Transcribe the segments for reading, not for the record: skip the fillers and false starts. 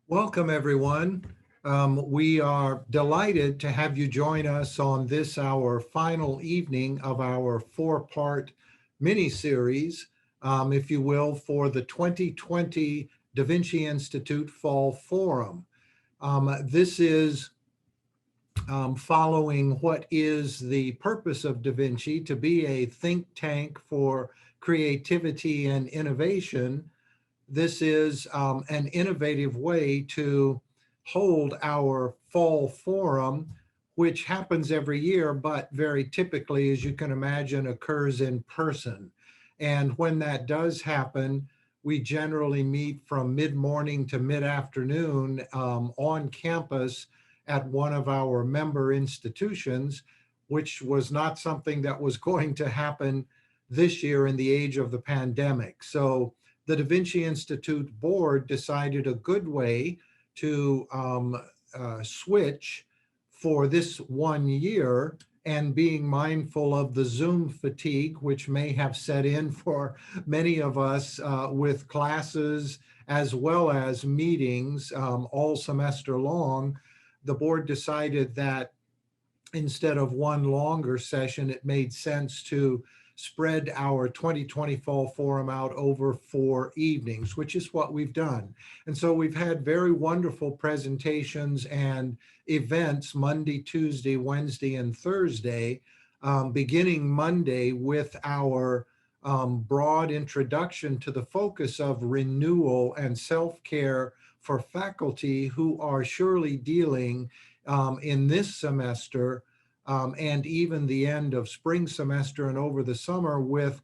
Welcome, everyone. We are delighted to have you join us on this, our final evening of our four-part mini-series, if you will, for the 2020 DaVinci Institute Fall Forum. This is following what is the purpose of DaVinci, to be a think tank for creativity and innovation. This is an innovative way to hold our fall forum, which happens every year, but very typically, as you can imagine, occurs in person. And when that does happen, we generally meet from mid-morning to mid-afternoon on campus at one of our member institutions, which was not something that was going to happen this year in the age of the pandemic. So the DaVinci Institute board decided a good way to switch for this 1 year, and being mindful of the Zoom fatigue, which may have set in for many of us with classes as well as meetings all semester long, the board decided that instead of one longer session, it made sense to spread our 2020 Fall Forum out over 4 evenings, which is what we've done. And so we've had very wonderful presentations and events Monday, Tuesday, Wednesday, and Thursday, beginning Monday with our broad introduction to the focus of renewal and self-care for faculty who are surely dealing in this semester and even the end of spring semester and over the summer with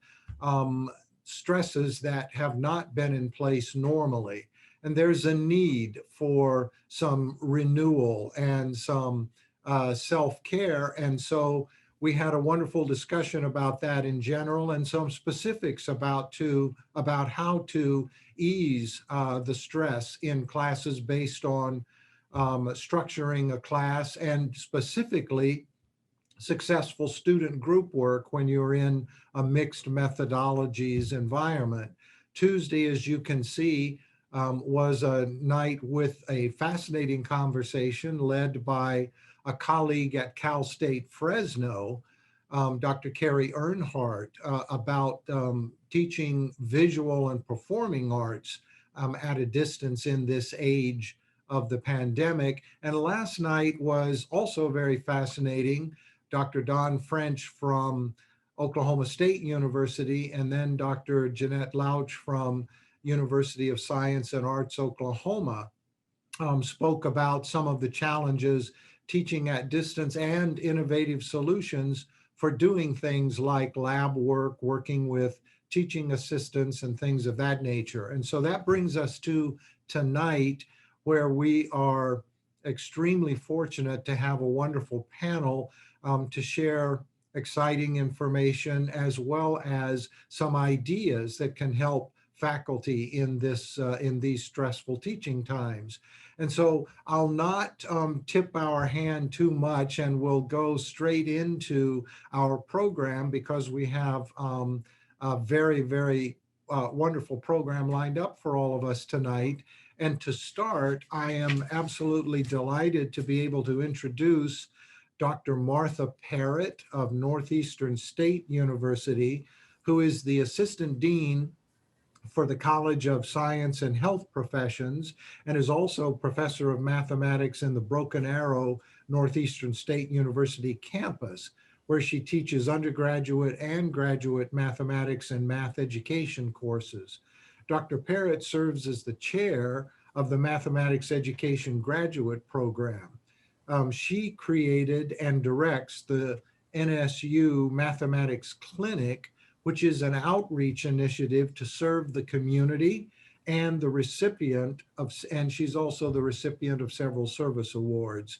stresses that have not been in place normally. And there's a need for some renewal and some self-care. And so we had a wonderful discussion about that in general, and some specifics about how to ease the stress in classes based on structuring a class, and specifically successful student group work when you're in a mixed methodologies environment. Tuesday, as you can see, was a night with a fascinating conversation led by a colleague at Cal State Fresno, Dr. Carie Earnhardt, about teaching visual and performing arts at a distance in this age of the pandemic. And last night was also very fascinating. Dr. Don French from Oklahoma State University, and then Dr. Jeanette Lauch from University of Science and Arts, Oklahoma, spoke about some of the challenges teaching at distance and innovative solutions for doing things like lab work, working with teaching assistants and things of that nature. And so that brings us to tonight, where we are extremely fortunate to have a wonderful panel to share exciting information as well as some ideas that can help faculty in these stressful teaching times. And so I'll not tip our hand too much, and we'll go straight into our program, because we have a very, very wonderful program lined up for all of us tonight. And to start, I am absolutely delighted to be able to introduce Dr. Martha Parrott of Northeastern State University, who is the Assistant Dean for the College of Science and Health Professions, and is also Professor of Mathematics in the Broken Arrow Northeastern State University campus, where she teaches undergraduate and graduate mathematics and math education courses. Dr. Parrott serves as the chair of the Mathematics Education Graduate Program. She created and directs the NSU Mathematics Clinic, which is an outreach initiative to serve the community and the recipient of, and she's also the recipient of several service awards.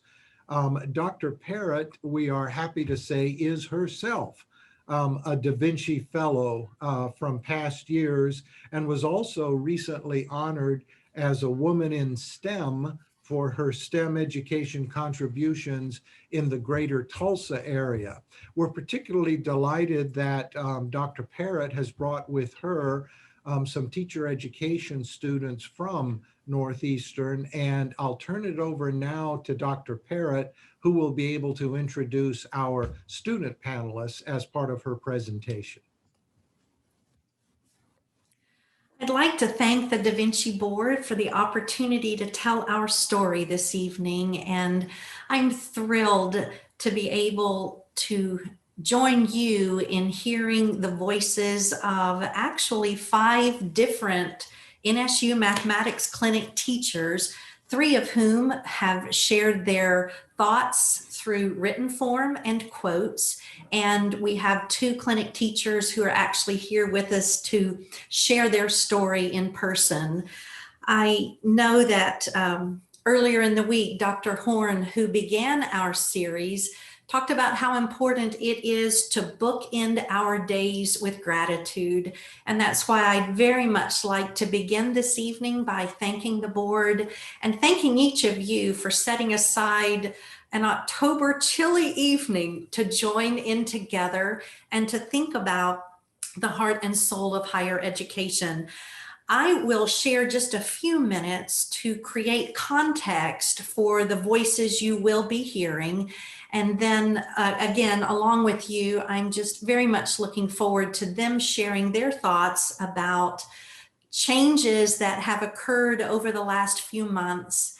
Dr. Parrott, we are happy to say, is herself a DaVinci Fellow from past years, and was also recently honored as a Woman in STEM for her STEM education contributions in the greater Tulsa area. We're particularly delighted that Dr. Parrott has brought with her some teacher education students from Northeastern. And I'll turn it over now to Dr. Parrott, who will be able to introduce our student panelists as part of her presentation. I'd like to thank the DaVinci Board for the opportunity to tell our story this evening, and I'm thrilled to be able to join you in hearing the voices of actually 5 different NSU Mathematics Clinic teachers, 3 of whom have shared their thoughts through written form and quotes. And we have 2 clinic teachers who are actually here with us to share their story in person. I know that earlier in the week, Dr. Horne, who began our series, talked about how important it is to bookend our days with gratitude. And that's why I'd very much like to begin this evening by thanking the board and thanking each of you for setting aside an October chilly evening to join in together and to think about the heart and soul of higher education. I will share just a few minutes to create context for the voices you will be hearing. And then again, along with you, I'm just very much looking forward to them sharing their thoughts about changes that have occurred over the last few months.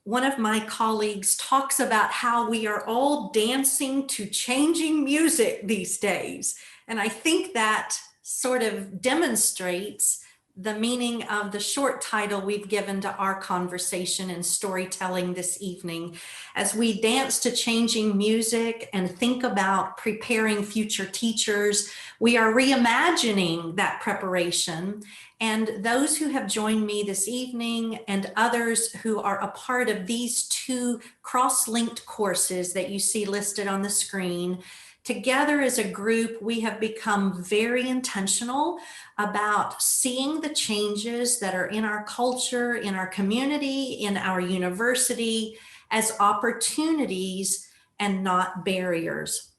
One of my colleagues talks about how we are all dancing to changing music these days. And I think that sort of demonstrates the meaning of the short title we've given to our conversation and storytelling this evening. As we dance to changing music and think about preparing future teachers, we are reimagining that preparation. And those who have joined me this evening and others who are a part of these 2 cross-linked courses that you see listed on the screen, together as a group, we have become very intentional about seeing the changes that are in our culture, in our community, in our university as opportunities and not barriers.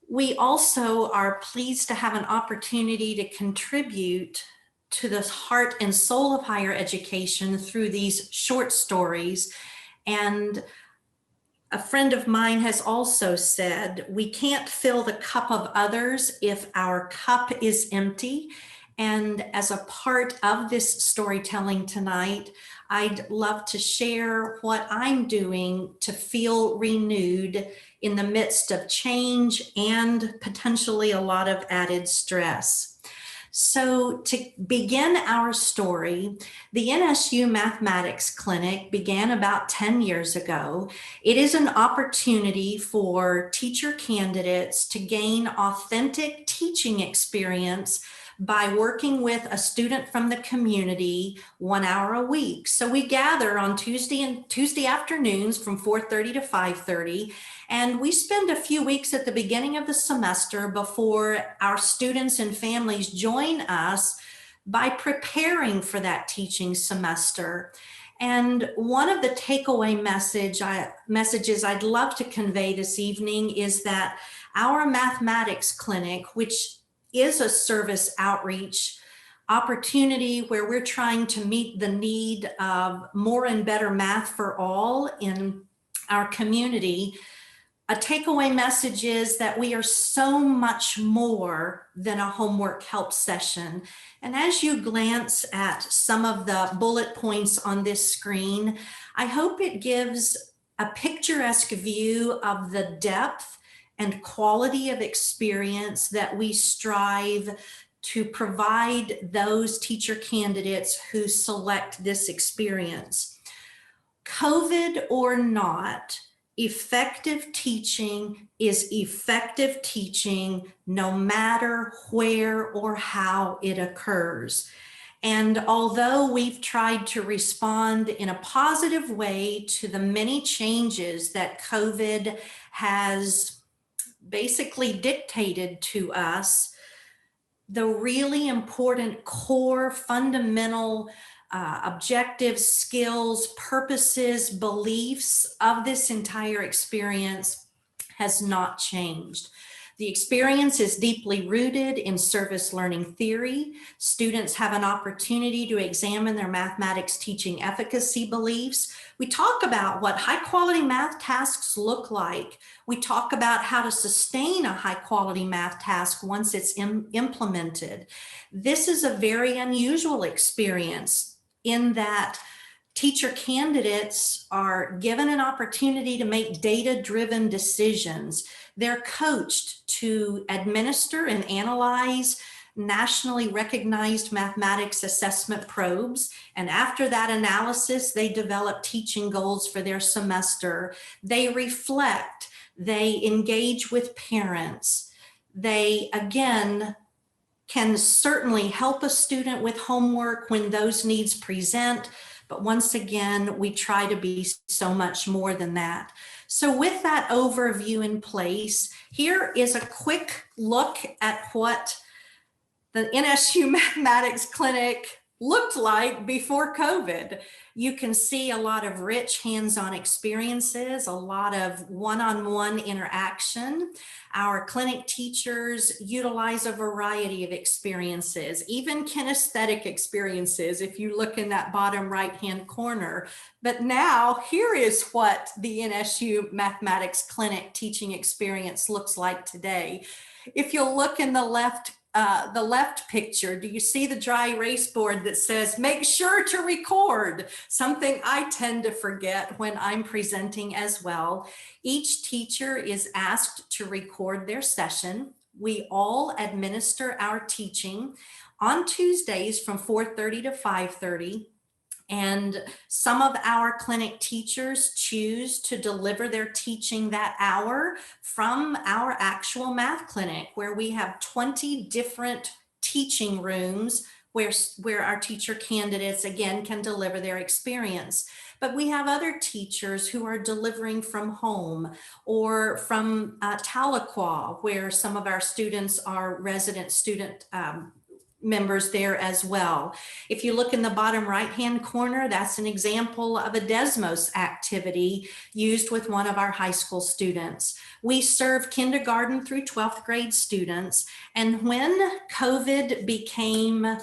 We also are pleased to have an opportunity to contribute to the heart and soul of higher education through these short stories. And a friend of mine has also said, we can't fill the cup of others if our cup is empty. And as a part of this storytelling tonight, I'd love to share what I'm doing to feel renewed in the midst of change and potentially a lot of added stress. So to begin our story, the NSU Mathematics Clinic began about 10 years ago. It is an opportunity for teacher candidates to gain authentic teaching experience by working with a student from the community 1 hour a week. So we gather on Tuesday afternoons from 4:30 to 5:30, and we spend a few weeks at the beginning of the semester before our students and families join us by preparing for that teaching semester. And one of the takeaway messages I'd love to convey this evening is that our mathematics clinic, which is a service outreach opportunity where we're trying to meet the need of more and better math for all in our community, a takeaway message is that we are so much more than a homework help session. And as you glance at some of the bullet points on this screen, I hope it gives a picturesque view of the depth and quality of experience that we strive to provide those teacher candidates who select this experience. COVID or not, effective teaching is effective teaching no matter where or how it occurs. And although we've tried to respond in a positive way to the many changes that COVID has basically dictated to us, the really important core fundamental objectives, skills, purposes, beliefs of this entire experience has not changed. The experience is deeply rooted in service learning theory. Students have an opportunity to examine their mathematics teaching efficacy beliefs. We talk about what high quality math tasks look like. We talk about how to sustain a high quality math task once it's implemented. This is a very unusual experience in that teacher candidates are given an opportunity to make data-driven decisions. They're coached to administer and analyze nationally recognized mathematics assessment probes. And after that analysis, they develop teaching goals for their semester. They reflect, they engage with parents. They, again, can certainly help a student with homework when those needs present. But once again, we try to be so much more than that. So with that overview in place, here is a quick look at what the NSU Mathematics Clinic looked like before COVID. You can see a lot of rich hands-on experiences, a lot of one-on-one interaction. Our clinic teachers utilize a variety of experiences, even kinesthetic experiences, if you look in that bottom right-hand corner. But now here is what the NSU Mathematics Clinic teaching experience looks like today. If you'll look in the left picture, do you see the dry erase board that says, make sure to record? Something I tend to forget when I'm presenting as well. Each teacher is asked to record their session. We all administer our teaching on Tuesdays from 4:30 to 5:30. And some of our clinic teachers choose to deliver their teaching that hour from our actual math clinic, where we have 20 different teaching rooms where our teacher candidates, again, can deliver their experience. But we have other teachers who are delivering from home or from Tahlequah, where some of our students are resident student members there as well. If you look in the bottom right-hand corner, that's an example of a Desmos activity used with one of our high school students. We serve kindergarten through 12th grade students. And when COVID became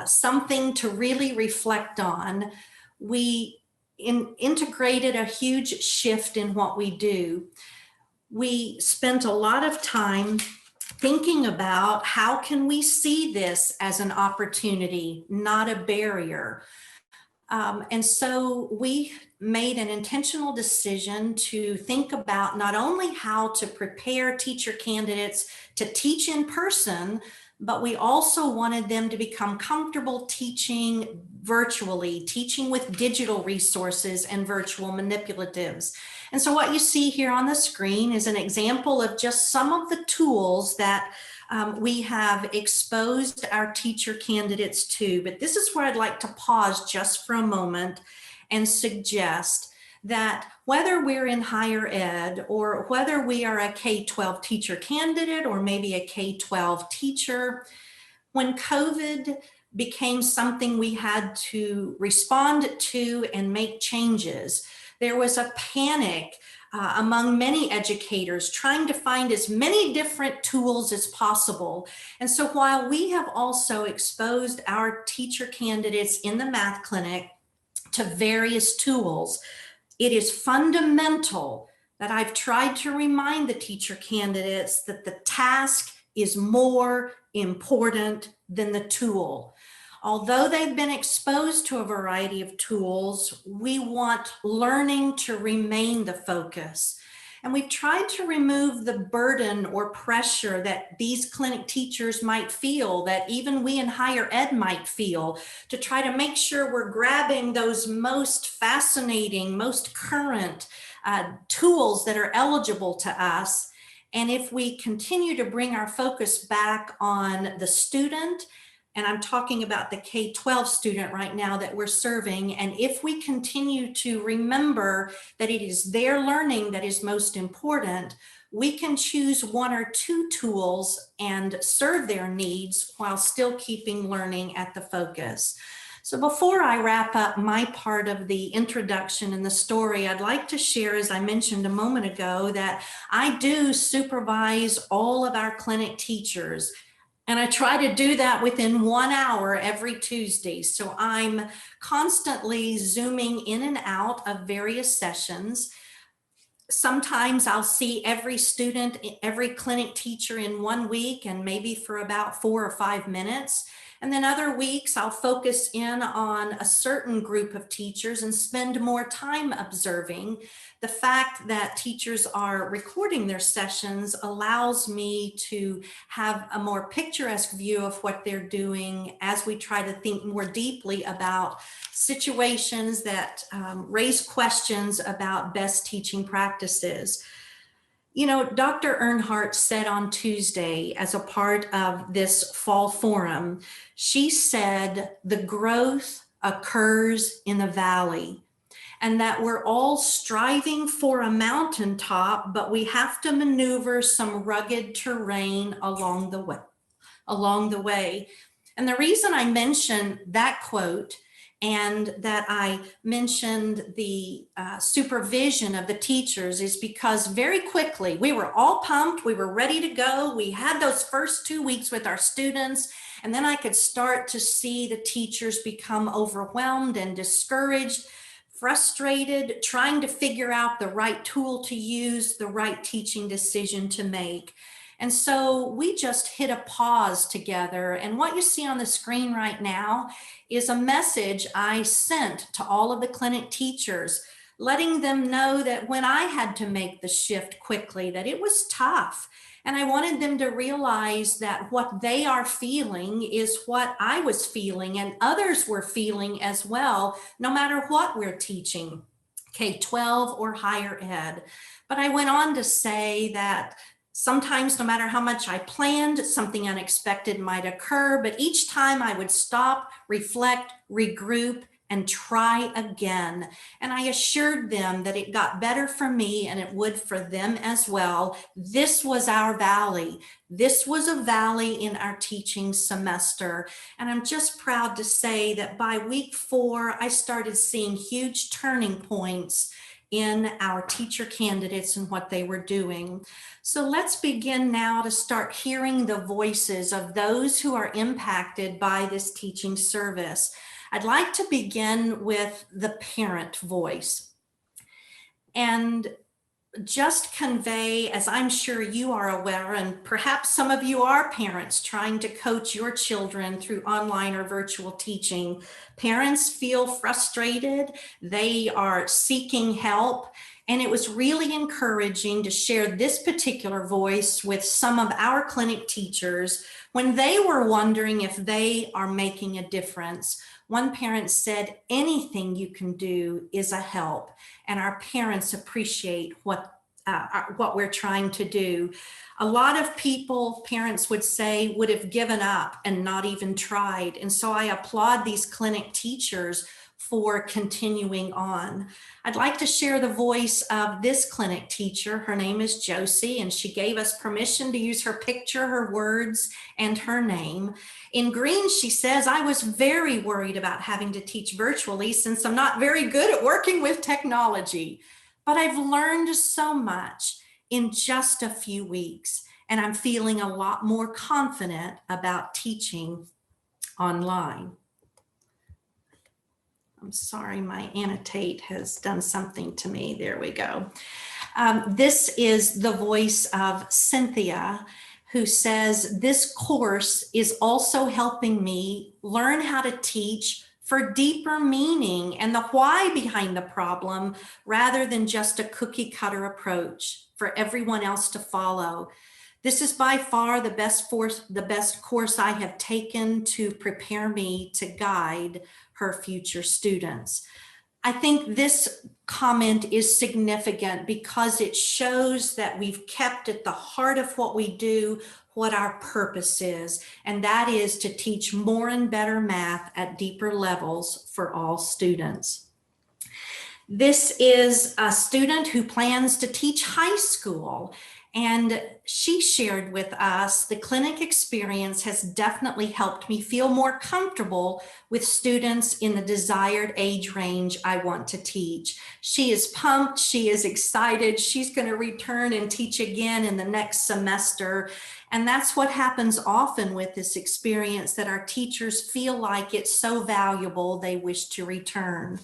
something to really reflect on, we integrated a huge shift in what we do. We spent a lot of time thinking about how can we see this as an opportunity, not a barrier. And so we made an intentional decision to think about not only how to prepare teacher candidates to teach in person, but we also wanted them to become comfortable teaching virtually, teaching with digital resources and virtual manipulatives. And so what you see here on the screen is an example of just some of the tools that we have exposed our teacher candidates to. But this is where I'd like to pause just for a moment and suggest that whether we're in higher ed or whether we are a K-12 teacher candidate or maybe a K-12 teacher, when COVID became something we had to respond to and make changes, there was a panic among many educators trying to find as many different tools as possible. And so while we have also exposed our teacher candidates in the math clinic to various tools, it is fundamental that I've tried to remind the teacher candidates that the task is more important than the tool. Although they've been exposed to a variety of tools, we want learning to remain the focus. And we've tried to remove the burden or pressure that these clinic teachers might feel, that even we in higher ed might feel, to try to make sure we're grabbing those most fascinating, most current tools that are eligible to us. And if we continue to bring our focus back on the student, and I'm talking about the K-12 student right now that we're serving, and if we continue to remember that it is their learning that is most important, we can choose one or two tools and serve their needs while still keeping learning at the focus. So before I wrap up my part of the introduction and the story, I'd like to share, as I mentioned a moment ago, that I do supervise all of our clinic teachers. And I try to do that within 1 hour every Tuesday. So I'm constantly zooming in and out of various sessions. Sometimes I'll see every student, every clinic teacher in 1 week, and maybe for about 4 or 5 minutes. And then other weeks I'll focus in on a certain group of teachers and spend more time observing. The fact that teachers are recording their sessions allows me to have a more picturesque view of what they're doing as we try to think more deeply about situations that raise questions about best teaching practices. You know, Dr. Earnhardt said on Tuesday, as a part of this fall forum, she said the growth occurs in the valley, and that we're all striving for a mountaintop, but we have to maneuver some rugged terrain along the way. And the reason I mention that quote and that I mentioned the supervision of the teachers is because very quickly we were all pumped, we were ready to go. We had those first 2 weeks with our students, and then I could start to see the teachers become overwhelmed and discouraged, frustrated, trying to figure out the right tool to use, the right teaching decision to make. And so we just hit a pause together. And what you see on the screen right now is a message I sent to all of the clinic teachers, letting them know that when I had to make the shift quickly, that it was tough. And I wanted them to realize that what they are feeling is what I was feeling and others were feeling as well, no matter what we're teaching, K-12 or higher ed. But I went on to say that sometimes, no matter how much I planned, something unexpected might occur, but each time I would stop, reflect, regroup, and try again. And I assured them that it got better for me and it would for them as well. This was our valley. This was a valley in our teaching semester. And I'm just proud to say that by week 4, I started seeing huge turning points in our teacher candidates and what they were doing. So let's begin now to start hearing the voices of those who are impacted by this teaching service. I'd like to begin with the parent voice and just convey, as I'm sure you are aware, and perhaps some of you are parents trying to coach your children through online or virtual teaching. Parents feel frustrated, they are seeking help, and it was really encouraging to share this particular voice with some of our clinic teachers when they were wondering if they are making a difference. One parent said, anything you can do is a help, and our parents appreciate what we're trying to do. A lot of people, parents would say, would have given up and not even tried. And so I applaud these clinic teachers for continuing on. I'd like to share the voice of this clinic teacher. Her name is Josie, and she gave us permission to use her picture, her words, and her name. In green, she says, I was very worried about having to teach virtually since I'm not very good at working with technology, but I've learned so much in just a few weeks, and I'm feeling a lot more confident about teaching online. I'm sorry, my annotate has done something to me. There we go. This is the voice of Cynthia, who says, this course is also helping me learn how to teach for deeper meaning and the why behind the problem, rather than just a cookie cutter approach for everyone else to follow. This is by far the best course I have taken to prepare me to guide her future students. I think this comment is significant because it shows that we've kept at the heart of what we do what our purpose is, and that is to teach more and better math at deeper levels for all students. This is a student who plans to teach high school, And she shared with us, the clinic experience has definitely helped me feel more comfortable with students in the desired age range I want to teach. She is pumped, she is excited, she's going to return and teach again in the next semester. And that's what happens often with this experience, that our teachers feel like it's so valuable they wish to return.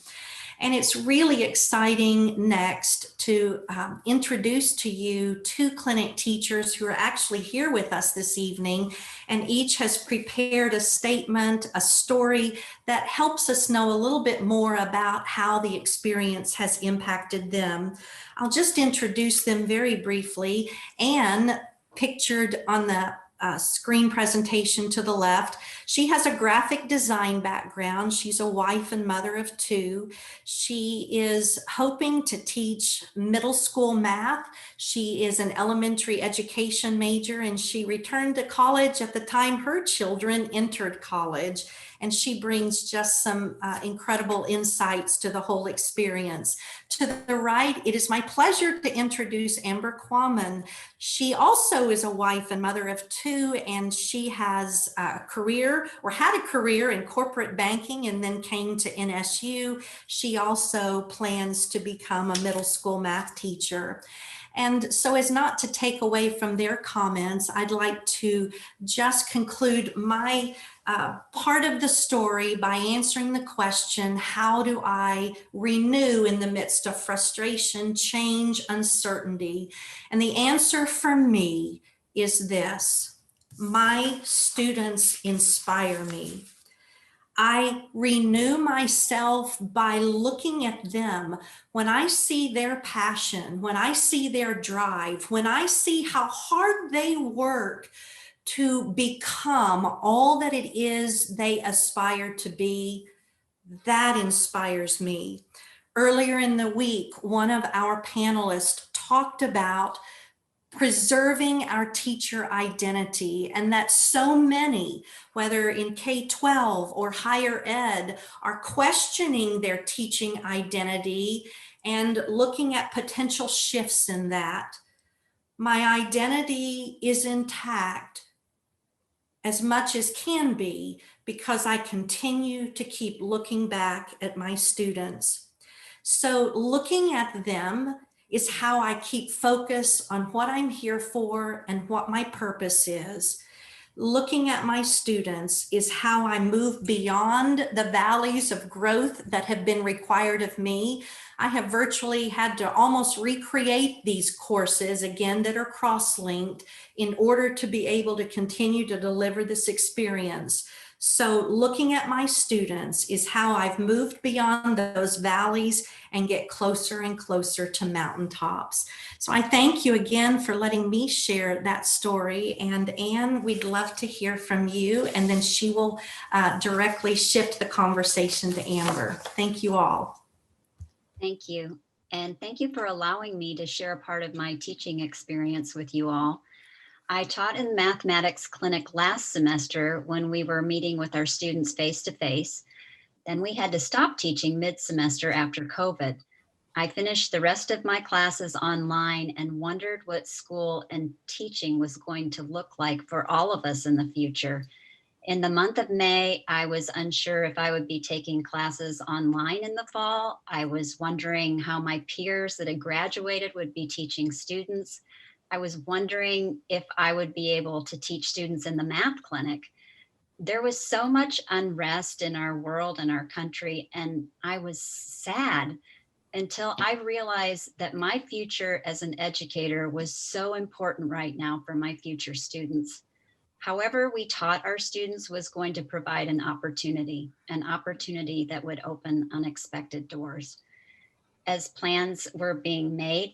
And it's really exciting next to introduce to you two clinic teachers who are actually here with us this evening, and each has prepared a statement, a story that helps us know a little bit more about how the experience has impacted them. I'll just introduce them very briefly. Anne, pictured on the screen presentation to the left. She has a graphic design background. She's a wife and mother of two. She is hoping to teach middle school math. She is an elementary education major, and she returned to college at the time her children entered college. And she brings just some incredible insights to the whole experience. To the right, it is my pleasure to introduce Amber Quammen. She also is a wife and mother of two, and she has a career, or had a career, in corporate banking and then came to NSU. She also plans to become a middle school math teacher. And so, as not to take away from their comments, I'd like to just conclude my part of the story by answering the question, how do I renew in the midst of frustration, change, uncertainty? And the answer for me is this: my students inspire me. I renew myself by looking at them. When I see their passion, when I see their drive, when I see how hard they work to become all that it is they aspire to be, that inspires me. Earlier in the week, one of our panelists talked about preserving our teacher identity, and that so many, whether in K-12 or higher ed, are questioning their teaching identity and looking at potential shifts in that. My identity is intact as much as can be because I continue to keep looking back at my students. So looking at them is how I keep focus on what I'm here for and what my purpose is. Looking at my students is how I move beyond the valleys of growth that have been required of me. I have virtually had to almost recreate these courses again that are cross-linked in order to be able to continue to deliver this experience. So looking at my students is how I've moved beyond those valleys and get closer and closer to mountaintops. So I thank you again for letting me share that story. And Anne, we'd love to hear from you, and then she will directly shift the conversation to Amber. Thank you all. Thank you. And thank you for allowing me to share a part of my teaching experience with you all. I taught in the mathematics clinic last semester when we were meeting with our students face-to-face. Then we had to stop teaching mid-semester after COVID. I finished the rest of my classes online and wondered what school and teaching was going to look like for all of us in the future. In the month of May, I was unsure if I would be taking classes online in the fall. I was wondering how my peers that had graduated would be teaching students. I was wondering if I would be able to teach students in the math clinic. There was so much unrest in our world and our country, and I was sad until I realized that my future as an educator was so important right now for my future students. However we taught our students was going to provide an opportunity that would open unexpected doors. As plans were being made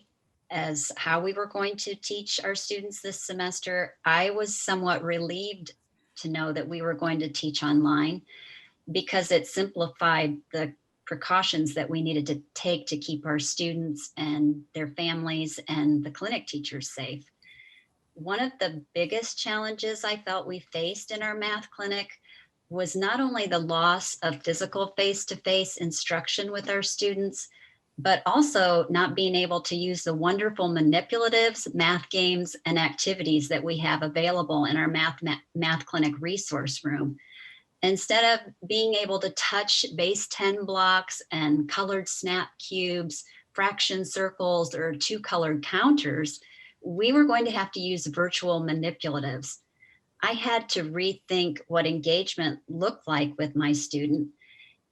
as how we were going to teach our students this semester, I was somewhat relieved to know that we were going to teach online because it simplified the precautions that we needed to take to keep our students and their families and the clinic teachers safe. One of the biggest challenges I felt we faced in our math clinic was not only the loss of physical face-to-face instruction with our students, but also not being able to use the wonderful manipulatives, math games, and activities that we have available in our math clinic resource room. Instead of being able to touch base 10 blocks and colored snap cubes, fraction circles, or 2-colored counters, we were going to have to use virtual manipulatives. I had to rethink what engagement looked like with my student.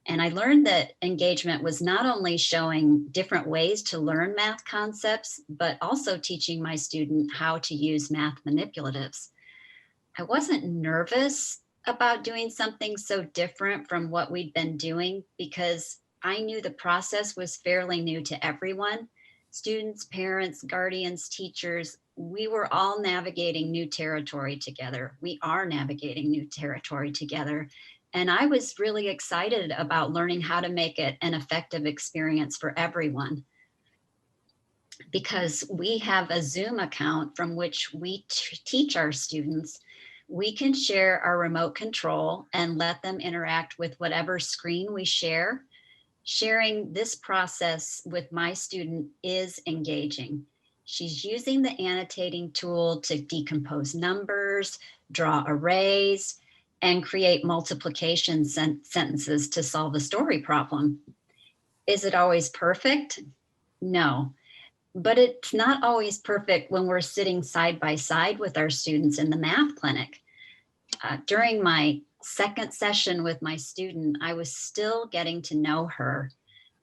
And I learned that engagement was not only showing different ways to learn math concepts, but also teaching my student how to use math manipulatives. I wasn't nervous about doing something so different from what we'd been doing because I knew the process was fairly new to everyone. Students, parents, guardians, teachers, we were all navigating new territory together. We are navigating new territory together. And I was really excited about learning how to make it an effective experience for everyone. Because we have a Zoom account from which we teach our students, we can share our remote control and let them interact with whatever screen we share. Sharing this process with my student is engaging. She's using the annotating tool to decompose numbers, draw arrays, and create multiplication sentences to solve a story problem. Is it always perfect? No, but it's not always perfect when we're sitting side by side with our students in the math clinic. During my second session with my student, I was still getting to know her.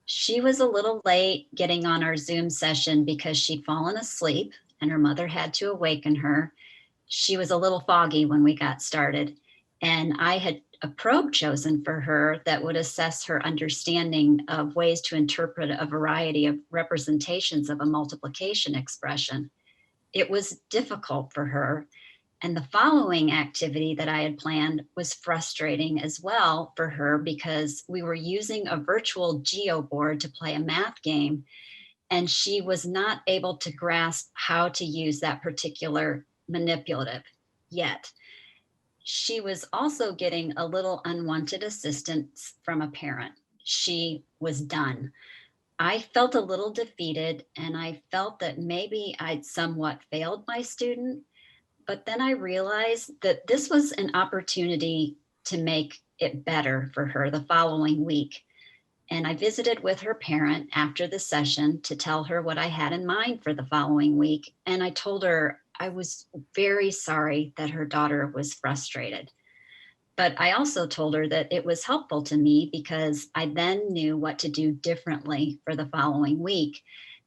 She was a little late getting on our Zoom session because she'd fallen asleep and her mother had to awaken her. She was a little foggy when we got started. And I had a probe chosen for her that would assess her understanding of ways to interpret a variety of representations of a multiplication expression. It was difficult for her. And the following activity that I had planned was frustrating as well for her because we were using a virtual geoboard to play a math game, and she was not able to grasp how to use that particular manipulative yet. She was also getting a little unwanted assistance from a parent. She was done. I felt a little defeated, and I felt that maybe I'd somewhat failed my student. But then I realized that this was an opportunity to make it better for her the following week. And I visited with her parent after the session to tell her what I had in mind for the following week. And I told her I was very sorry that her daughter was frustrated. But I also told her that it was helpful to me because I then knew what to do differently for the following week.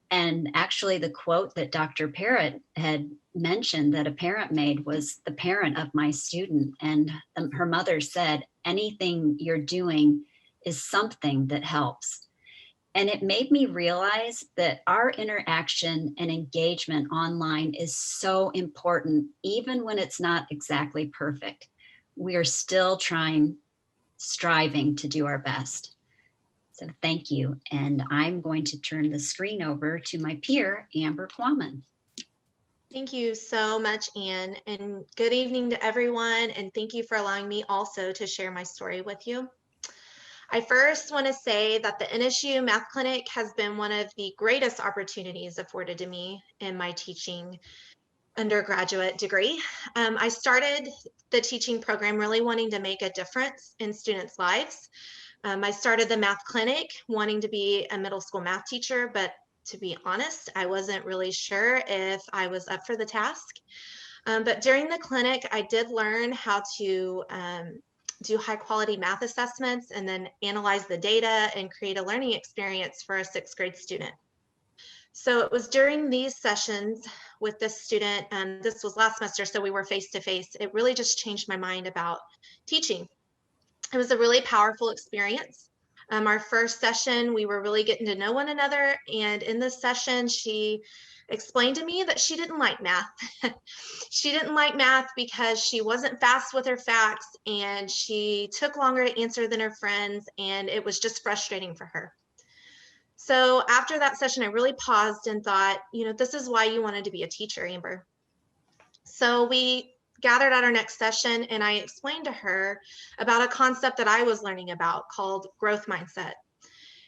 And actually, the quote that Dr. Parrott had mentioned that a parent made was the parent of my student. And her mother said, anything you're doing is something that helps. And it made me realize that our interaction and engagement online is so important, even when it's not exactly perfect. We are still striving to do our best. So thank you. And I'm going to turn the screen over to my peer, Amber Quammen. Thank you so much, Anne, and good evening to everyone. And thank you for allowing me also to share my story with you. I first want to say that the NSU Math Clinic has been one of the greatest opportunities afforded to me in my teaching undergraduate degree. I started the teaching program really wanting to make a difference in students' lives. I started the Math Clinic wanting to be a middle school math teacher, but to be honest, I wasn't really sure if I was up for the task. But during the clinic, I did learn how to do high quality math assessments and then analyze the data and create a learning experience for a 6th grade student. So it was during these sessions with this student, and this was last semester, so we were face to face. It really just changed my mind about teaching. It was a really powerful experience. Our first session, we were really getting to know one another. And in this session, she explained to me that she didn't like math. She didn't like math because she wasn't fast with her facts and she took longer to answer than her friends. And it was just frustrating for her. So after that session, I really paused and thought, this is why you wanted to be a teacher, Amber. So we gathered at our next session and I explained to her about a concept that I was learning about called growth mindset.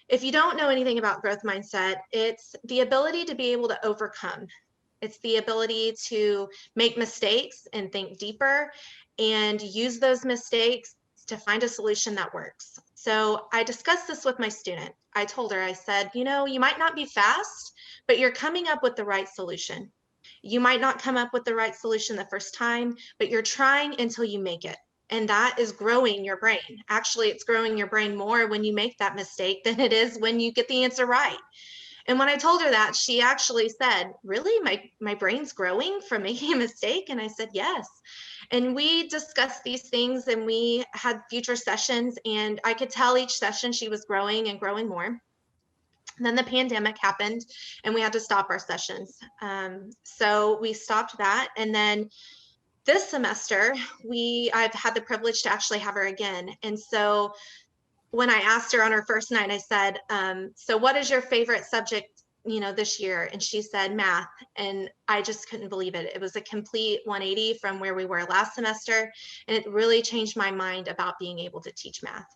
if you don't know anything about growth mindset, it's the ability to be able to overcome. It's the ability to make mistakes and think deeper and use those mistakes to find a solution that works. So I discussed this with my student. I told her, I said, you know, you might not be fast, but you're coming up with the right solution. You might not come up with the right solution the first time, but you're trying until you make it. And that is growing your brain. Actually, it's growing your brain more when you make that mistake than it is when you get the answer right. And when I told her that, she actually said, really, my brain's growing from making a mistake? And I said, yes. And we discussed these things and we had future sessions, and I could tell each session she was growing and growing more. And then the pandemic happened and we had to stop our sessions. So we stopped that. And then this semester, I've had the privilege to actually have her again. And so when I asked her on her first night, I said, so what is your favorite subject, you know, this year? And she said math. And I just couldn't believe it. It was a complete 180 from where we were last semester. And it really changed my mind about being able to teach math.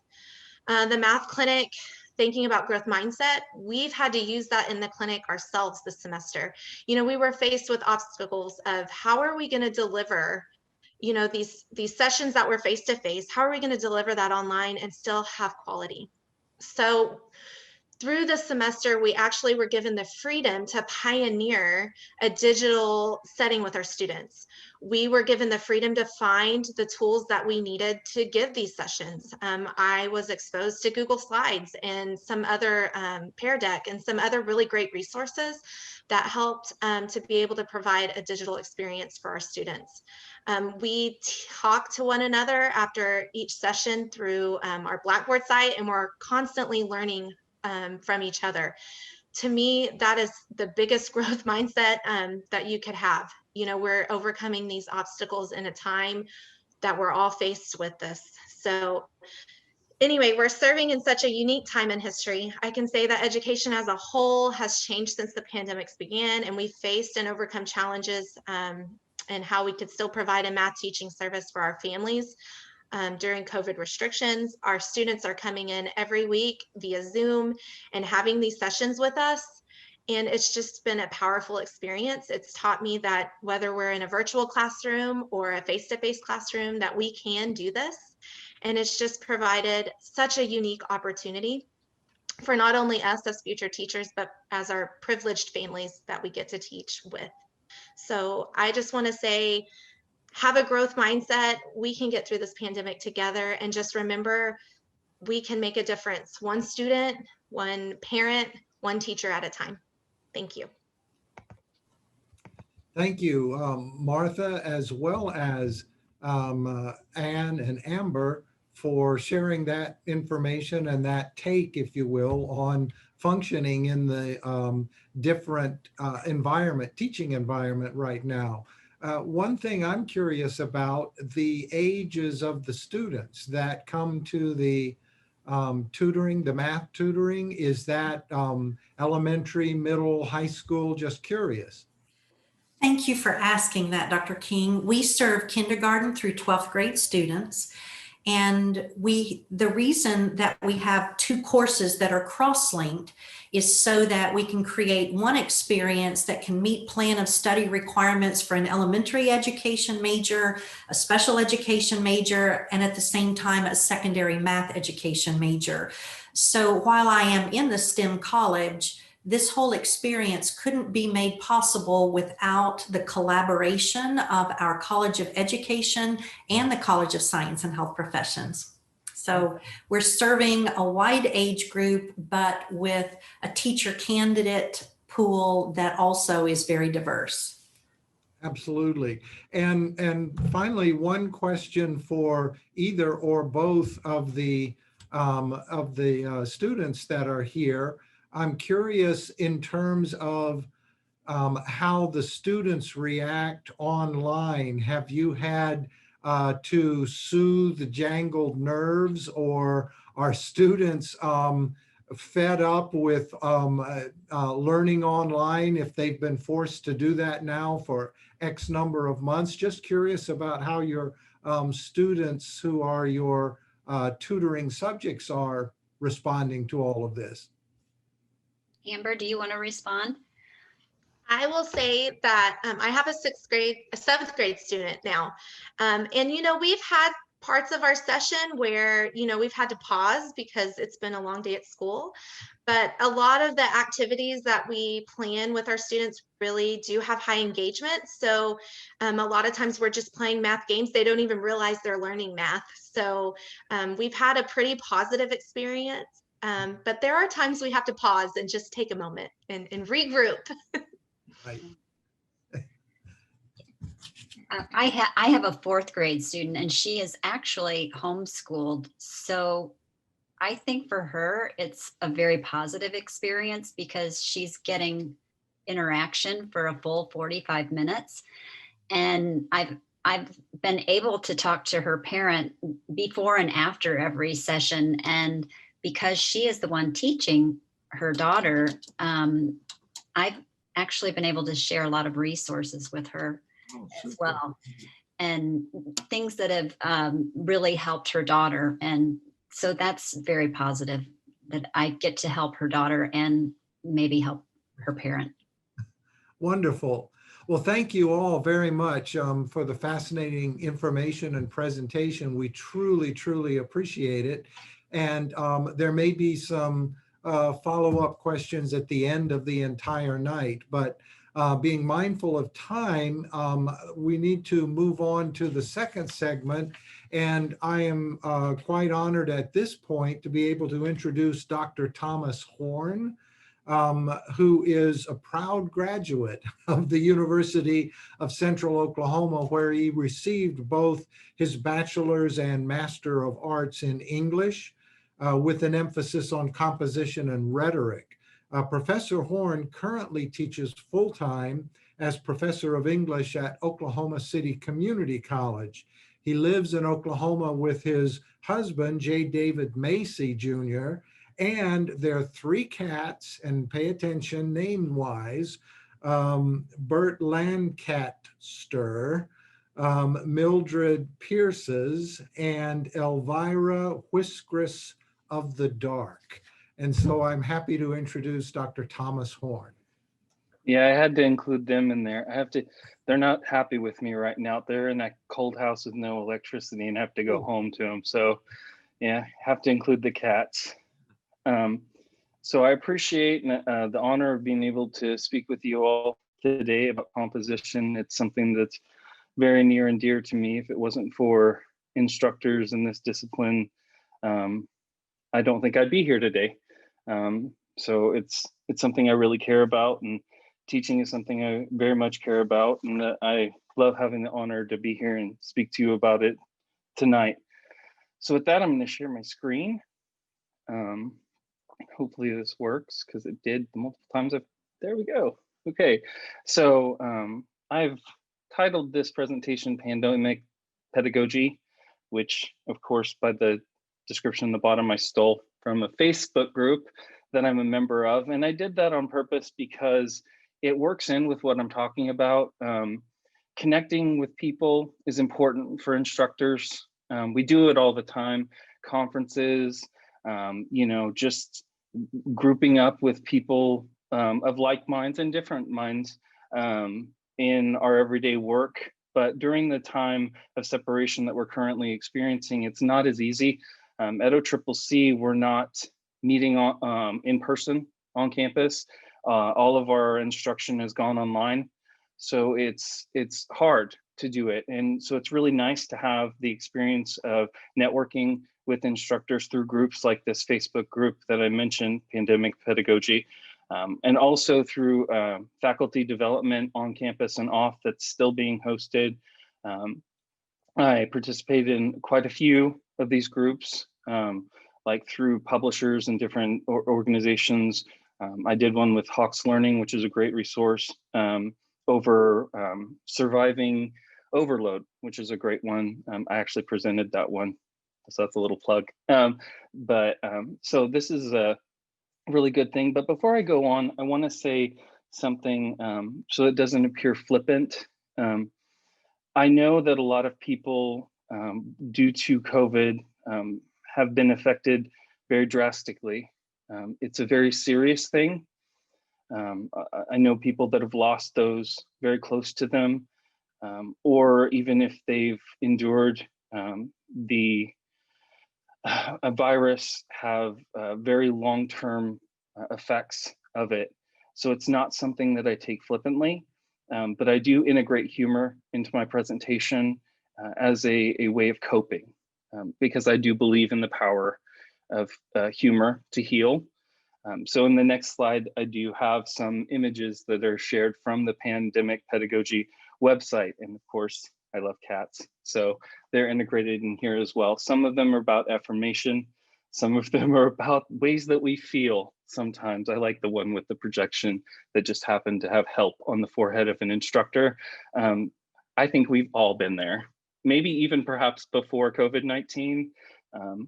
The math clinic, thinking about growth mindset, we've had to use that in the clinic ourselves this semester. You know, we were faced with obstacles of how are we going to deliver, you know, these sessions that were face to face, how are we going to deliver that online and still have quality? So through the semester, we actually were given the freedom to pioneer a digital setting with our students. We were given the freedom to find the tools that we needed to give these sessions. I was exposed to Google Slides and some other Pear Deck and some other really great resources that helped to be able to provide a digital experience for our students. We talk to one another after each session through our Blackboard site, and we're constantly learning from each other. To me, that is the biggest growth mindset that you could have. You know, we're overcoming these obstacles in a time that we're all faced with this. So anyway, we're serving in such a unique time in history. I can say that education as a whole has changed since the pandemics began, and we faced and overcome challenges and how we could still provide a math teaching service for our families. During COVID restrictions, our students are coming in every week via Zoom and having these sessions with us. And it's just been a powerful experience. It's taught me that whether we're in a virtual classroom or a face-to-face classroom, that we can do this. And it's just provided such a unique opportunity for not only us as future teachers, but as our privileged families that we get to teach with. So I just want to say, have a growth mindset. We can get through this pandemic together, and just remember, we can make a difference. One student, one parent, one teacher at a time. Thank you. Thank you, Martha, as well as Anne and Amber, for sharing that information and that take, if you will, on functioning in the different teaching environment right now. One thing I'm curious about, the ages of the students that come to the tutoring, the math tutoring. Is that elementary, middle, high school? Just curious. Thank you for asking that, Dr. King. We serve kindergarten through 12th grade students. And the reason that we have two courses that are cross-linked is so that we can create one experience that can meet plan of study requirements for an elementary education major, a special education major, and at the same time, a secondary math education major. So while I am in the STEM college, this whole experience couldn't be made possible without the collaboration of our College of Education and the College of Science and Health Professions. So we're serving a wide age group, but with a teacher candidate pool that also is very diverse. Absolutely. And finally, one question for either or both of the students that are here. I'm curious in terms of how the students react online. Have you had to soothe the jangled nerves, or are students fed up with learning online if they've been forced to do that now for X number of months? Just curious about how your students who are your tutoring subjects are responding to all of this. Amber, do you want to respond? I will say that I have a seventh grade student now. And, we've had parts of our session where, we've had to pause because it's been a long day at school. But a lot of the activities that we plan with our students really do have high engagement. So a lot of times we're just playing math games. They don't even realize they're learning math. So we've had a pretty positive experience. But there are times we have to pause and just take a moment and regroup. Right. I have a fourth grade student, and she is actually homeschooled. So I think for her, it's a very positive experience because she's getting interaction for a full 45 minutes. And I've been able to talk to her parent before and after every session. And because she is the one teaching her daughter, I've actually been able to share a lot of resources with her as well, and things that have really helped her daughter. And so that's very positive that I get to help her daughter and maybe help her parent. Wonderful. Well, thank you all very much for the fascinating information and presentation. We truly, truly appreciate it. And there may be some follow-up questions at the end of the entire night, but being mindful of time, we need to move on to the second segment. And I am quite honored at this point to be able to introduce Dr. Thomas Horne, who is a proud graduate of the University of Central Oklahoma, where he received both his bachelor's and Master of Arts in English, with an emphasis on composition and rhetoric. Professor Horne currently teaches full-time as professor of English at Oklahoma City Community College. He lives in Oklahoma with his husband, J. David Macy Jr., and their three cats, and pay attention name-wise, Bert Lancaster, Mildred Pierces, and Elvira Whiskers of the Dark. And so I'm happy to introduce Dr. Thomas Horne. Yeah, I had to include them in there. They're not happy with me right now. They're in that cold house with no electricity and have to go home to them. So yeah, have to include the cats. So I appreciate the honor of being able to speak with you all today about composition. It's something that's very near and dear to me. If it wasn't for instructors in this discipline, I don't think I'd be here today. So it's something I really care about, and teaching is something I very much care about, and I love having the honor to be here and speak to you about it tonight. So with that, I'm going to share my screen. Hopefully this works, because it did the multiple times. There we go. Okay, so I've titled this presentation Pandemic Pedagogy, which of course by the description on the bottom I stole from a Facebook group that I'm a member of. And I did that on purpose because it works in with what I'm talking about. Connecting with people is important for instructors. We do it all the time, conferences, just grouping up with people of like minds and different minds in our everyday work. But during the time of separation that we're currently experiencing, it's not as easy. At OCCC, we're not meeting in person on campus. All of our instruction has gone online. So it's hard to do it. And so it's really nice to have the experience of networking with instructors through groups like this Facebook group that I mentioned, Pandemic Pedagogy, and also through faculty development on campus and off that's still being hosted. I participated in quite a few of these groups, like through publishers and different organizations. I did one with Hawks Learning, which is a great resource, over surviving overload, which is a great one. I actually presented that one, so that's a little plug. So this is a really good thing. But before I go on, I want to say something so it doesn't appear flippant. I know that a lot of people, due to COVID, have been affected very drastically. It's a very serious thing. I know people that have lost those very close to them, or even if they've endured a virus, have very long-term effects of it. So it's not something that I take flippantly, but I do integrate humor into my presentation as a way of coping, because I do believe in the power of humor to heal. So in the next slide, I do have some images that are shared from the Pandemic Pedagogy website. And of course, I love cats, so they're integrated in here as well. Some of them are about affirmation. Some of them are about ways that we feel sometimes. I like the one with the projection that just happened to have help on the forehead of an instructor. I think we've all been there, maybe even perhaps before COVID-19,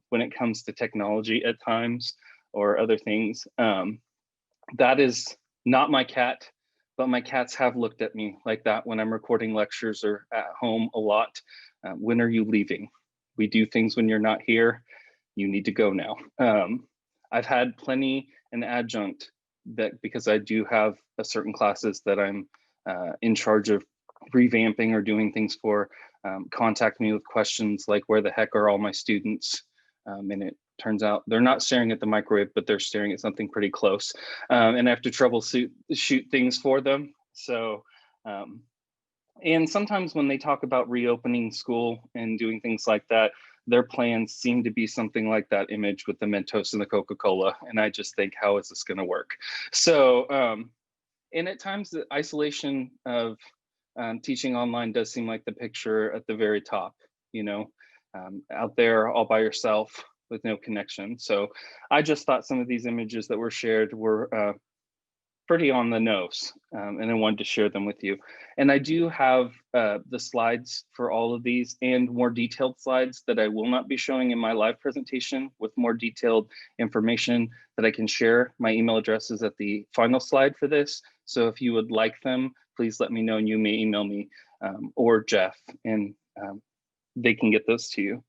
when it comes to technology at times or other things. That is not my cat, but my cats have looked at me like that when I'm recording lectures or at home a lot. When are you leaving? We do things when you're not here. You need to go now. I've had plenty an adjunct that, because I do have a certain classes that I'm in charge of revamping or doing things for, contact me with questions like, where the heck are all my students? And it turns out they're not staring at the microwave, but they're staring at something pretty close. And I have to troubleshoot things for them. So, and sometimes when they talk about reopening school and doing things like that, their plans seem to be something like that image with the Mentos and the Coca-Cola. And I just think, how is this going to work? So, and at times the isolation of teaching online does seem like the picture at the very top, you know, out there all by yourself with no connection. So I just thought some of these images that were shared were pretty on the nose, and I wanted to share them with you. And I do have the slides for all of these and more detailed slides that I will not be showing in my live presentation, with more detailed information that I can share. My email address is at the final slide for this. So if you would like them, please let me know, and you may email me or Jeff, and they can get those to you.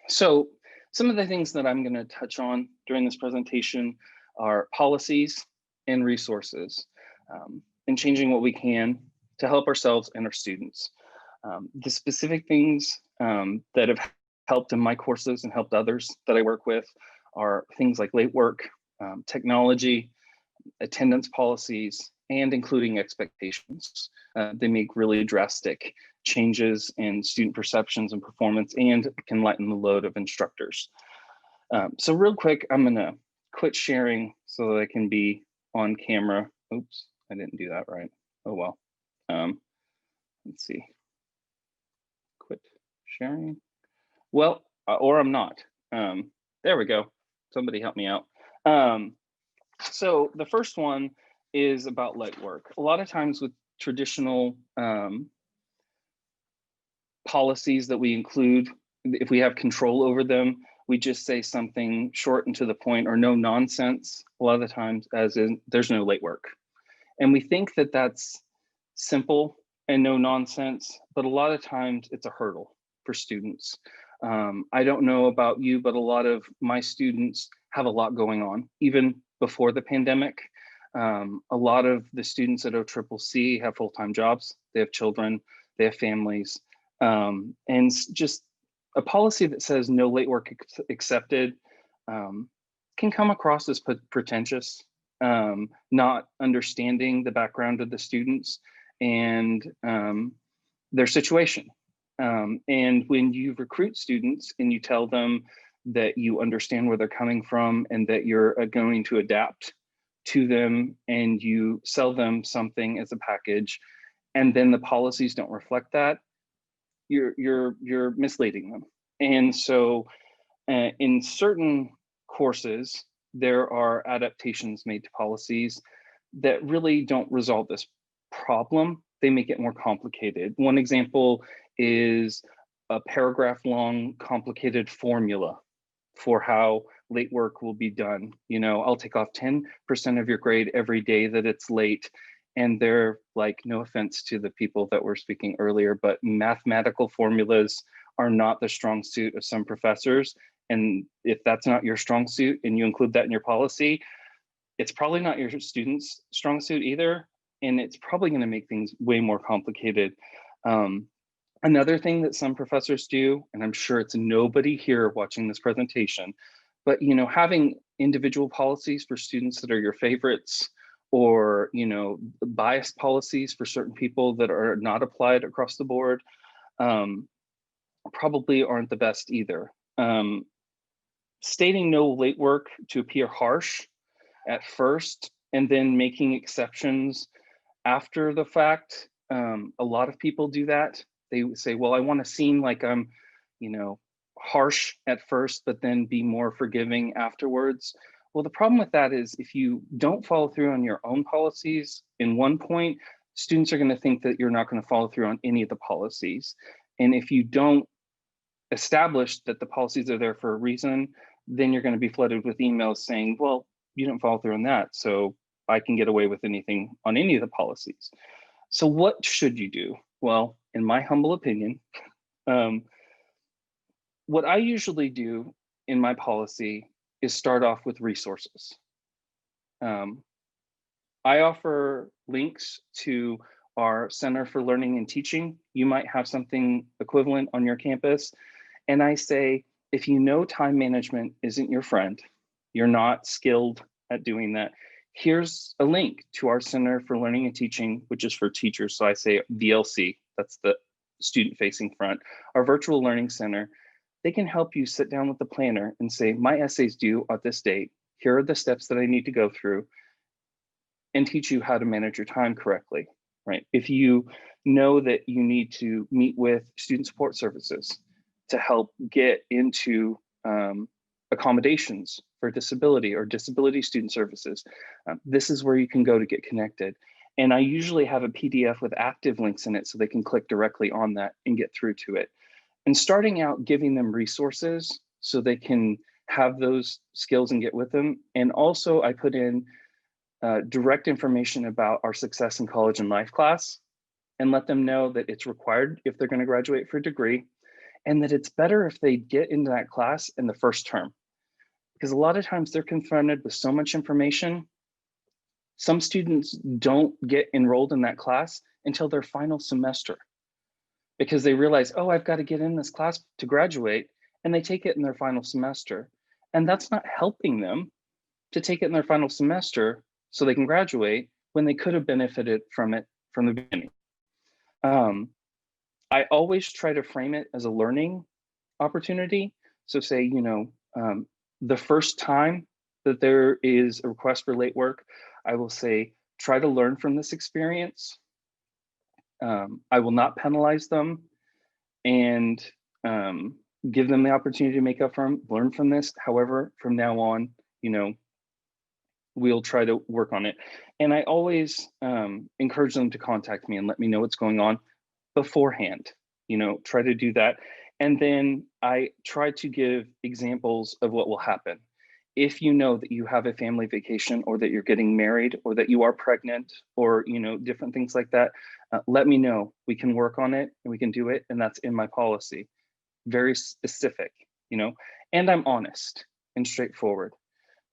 So some of the things that I'm going to touch on during this presentation are policies and resources, and changing what we can to help ourselves and our students. The specific things that have helped in my courses and helped others that I work with are things like late work, technology, attendance policies, and including expectations. They make really drastic changes in student perceptions and performance, and can lighten the load of instructors. So real quick, I'm gonna quit sharing so that I can be on camera. Oops, I didn't do that right. Oh well. Let's see. Quit sharing. Well, or I'm not. There we go. Somebody help me out. So the first one is about light work. A lot of times with traditional policies that we include, if we have control over them, we just say something short and to the point, or no nonsense, a lot of the times, as in there's no late work. And we think that that's simple and no nonsense, but a lot of times it's a hurdle for students. I don't know about you, but a lot of my students have a lot going on, even before the pandemic. A lot of the students at OCCC have full-time jobs, they have children, they have families, and just a policy that says no late work accepted can come across as pretentious, not understanding the background of the students and their situation. And when you recruit students and you tell them that you understand where they're coming from and that you're going to adapt to them, and you sell them something as a package, and then the policies don't reflect that, you're misleading them. And so in certain courses, there are adaptations made to policies that really don't resolve this problem. They make it more complicated. One example is a paragraph long complicated formula for how late work will be done. You know, I'll take off 10% of your grade every day that it's late. And they're like, no offense to the people that were speaking earlier, but mathematical formulas are not the strong suit of some professors. And if that's not your strong suit and you include that in your policy, It's probably not your students' strong suit either, and it's probably going to make things way more complicated. Another thing that some professors do, and I'm sure it's nobody here watching this presentation, but having individual policies for students that are your favorites, or biased policies for certain people that are not applied across the board, probably aren't the best either. Stating no late work to appear harsh at first, and then making exceptions after the fact. A lot of people do that. They say, well, I want to seem like I'm, harsh at first, but then be more forgiving afterwards. Well, the problem with that is if you don't follow through on your own policies in one point, students are going to think that you're not going to follow through on any of the policies. And if you don't establish that the policies are there for a reason, then you're going to be flooded with emails saying, well, you didn't follow through on that, so I can get away with anything on any of the policies. So what should you do? Well, in my humble opinion, what I usually do in my policy is start off with resources. I offer links to our Center for Learning and Teaching. You might have something equivalent on your campus. And I say, if you know time management isn't your friend, you're not skilled at doing that, here's a link to our Center for Learning and Teaching, which is for teachers. So I say VLC, that's the student-facing front, our virtual learning center. They can help you sit down with the planner and say, my essay's due at this date. Here are the steps that I need to go through, and teach you how to manage your time correctly, right? If you know that you need to meet with student support services to help get into accommodations for disability or disability student services, this is where you can go to get connected. And I usually have a PDF with active links in it so they can click directly on that and get through to it. And starting out, giving them resources so they can have those skills and get with them. And also I put in direct information about our Success in College and Life class, and let them know that it's required if they're going to graduate for a degree, and that it's better if they get into that class in the first term. Because a lot of times they're confronted with so much information. Some students don't get enrolled in that class until their final semester, because they realize, oh, I've got to get in this class to graduate, and they take it in their final semester. And that's not helping them to take it in their final semester so they can graduate when they could have benefited from it from the beginning. I always try to frame it as a learning opportunity. So say, the first time that there is a request for late work, I will say, try to learn from this experience. I will not penalize them, and give them the opportunity to make up for them, learn from this. However, from now on, we'll try to work on it. And I always encourage them to contact me and let me know what's going on beforehand, try to do that. And then I try to give examples of what will happen. If you know that you have a family vacation, or that you're getting married, or that you are pregnant, or different things like that, let me know. We can work on it and we can do it. And that's in my policy. Very specific, and I'm honest and straightforward.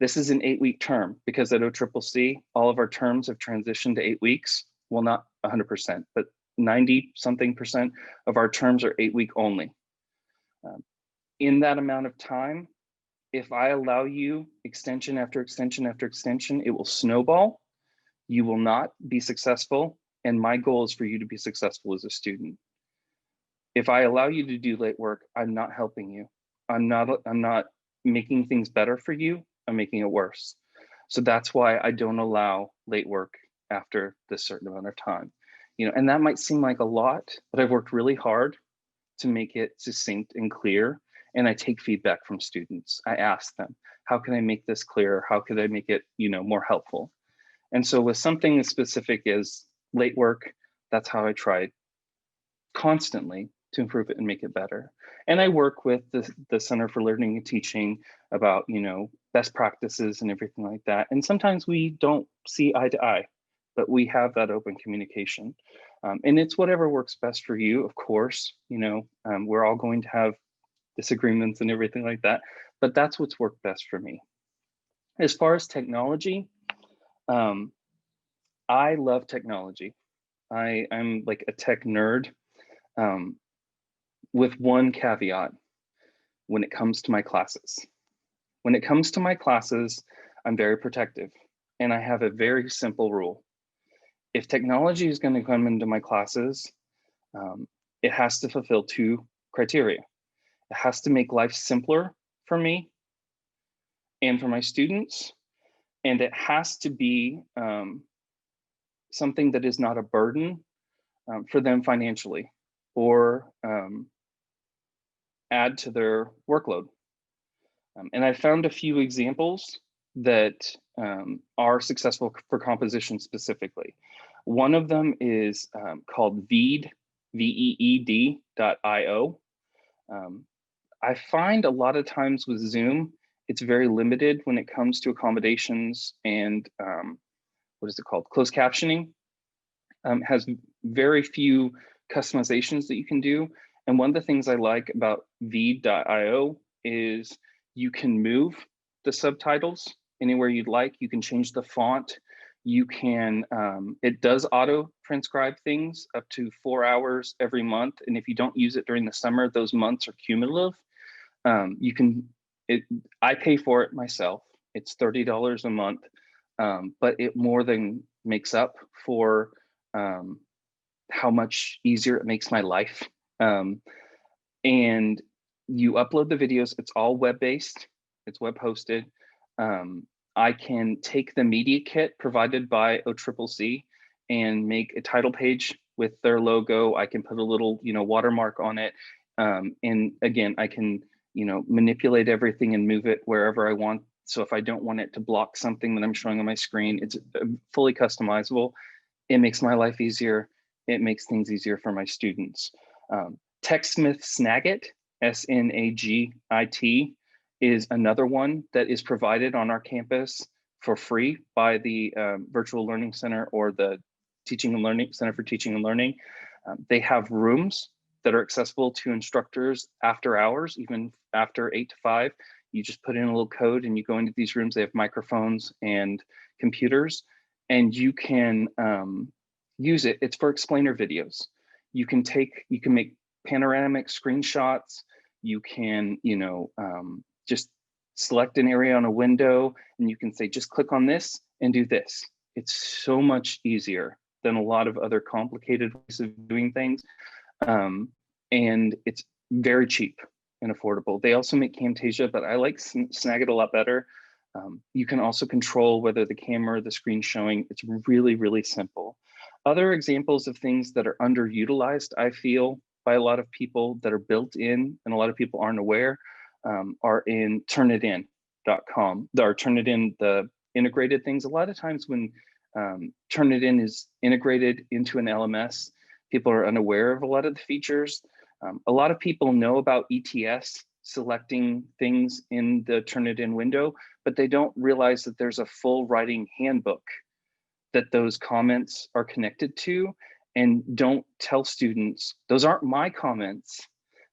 This is an 8-week term, because at OCCC, all of our terms have transitioned to 8 weeks. Well, not 100%, but 90-something% of our terms are 8-week only. In that amount of time, if I allow you extension after extension after extension, it will snowball. You will not be successful. And my goal is for you to be successful as a student. If I allow you to do late work, I'm not helping you. I'm not making things better for you. I'm making it worse. So that's why I don't allow late work after this certain amount of time. And that might seem like a lot, but I've worked really hard to make it succinct and clear. And I take feedback from students. I ask them, how can I make this clearer? How could I make it, more helpful? And so with something as specific as late work, that's how I try constantly to improve it and make it better. And I work with the Center for Learning and Teaching about, best practices and everything like that. And sometimes we don't see eye to eye, but we have that open communication. And it's whatever works best for you, of course. We're all going to have disagreements and everything like that, but that's what's worked best for me. As far as technology, I love technology. I'm like a tech nerd, with one caveat when it comes to my classes. When it comes to my classes, I'm very protective, and I have a very simple rule. If technology is going to come into my classes, it has to fulfill two criteria. It has to make life simpler for me and for my students, and it has to be something that is not a burden for them financially or add to their workload. And I found a few examples that are successful for composition specifically. One of them is called Veed, VEED.io. I find a lot of times with Zoom, it's very limited when it comes to accommodations and what is it called? Closed captioning. Has very few customizations that you can do. And one of the things I like about Veed.io is you can move the subtitles anywhere you'd like. You can change the font. You can, it does auto transcribe things up to 4 hours every month. And if you don't use it during the summer, those months are cumulative. You can, I pay for it myself. It's $30 a month, but it more than makes up for how much easier it makes my life. And you upload the videos, it's all web-based, it's web hosted. I can take the media kit provided by OCCC and make a title page with their logo. I can put a little, watermark on it. And again, I can, manipulate everything and move it wherever I want. So if I don't want it to block something that I'm showing on my screen, it's fully customizable. It makes my life easier. It makes things easier for my students. TechSmith Snagit, SNAGIT, is another one that is provided on our campus for free by the Virtual Learning Center or the Teaching and Learning Center for Teaching and Learning. They have rooms that are accessible to instructors after hours, even after 8 to 5. You just put in a little code and you go into these rooms. They have microphones and computers, and you can use it. It's for explainer videos. You can make panoramic screenshots. You can, just select an area on a window and you can say, just click on this and do this. It's so much easier than a lot of other complicated ways of doing things. And it's very cheap and affordable. They also make Camtasia, but I like Snagit a lot better. You can also control whether the camera, the screen showing. It's really, really simple. Other examples of things that are underutilized, I feel, by a lot of people that are built in and a lot of people aren't aware, are in Turnitin.com. Or Turnitin, the integrated things. A lot of times when Turnitin is integrated into an LMS, people are unaware of a lot of the features. A lot of people know about ETS selecting things in the Turnitin window, but they don't realize that there's a full writing handbook that those comments are connected to, and don't tell students, those aren't my comments,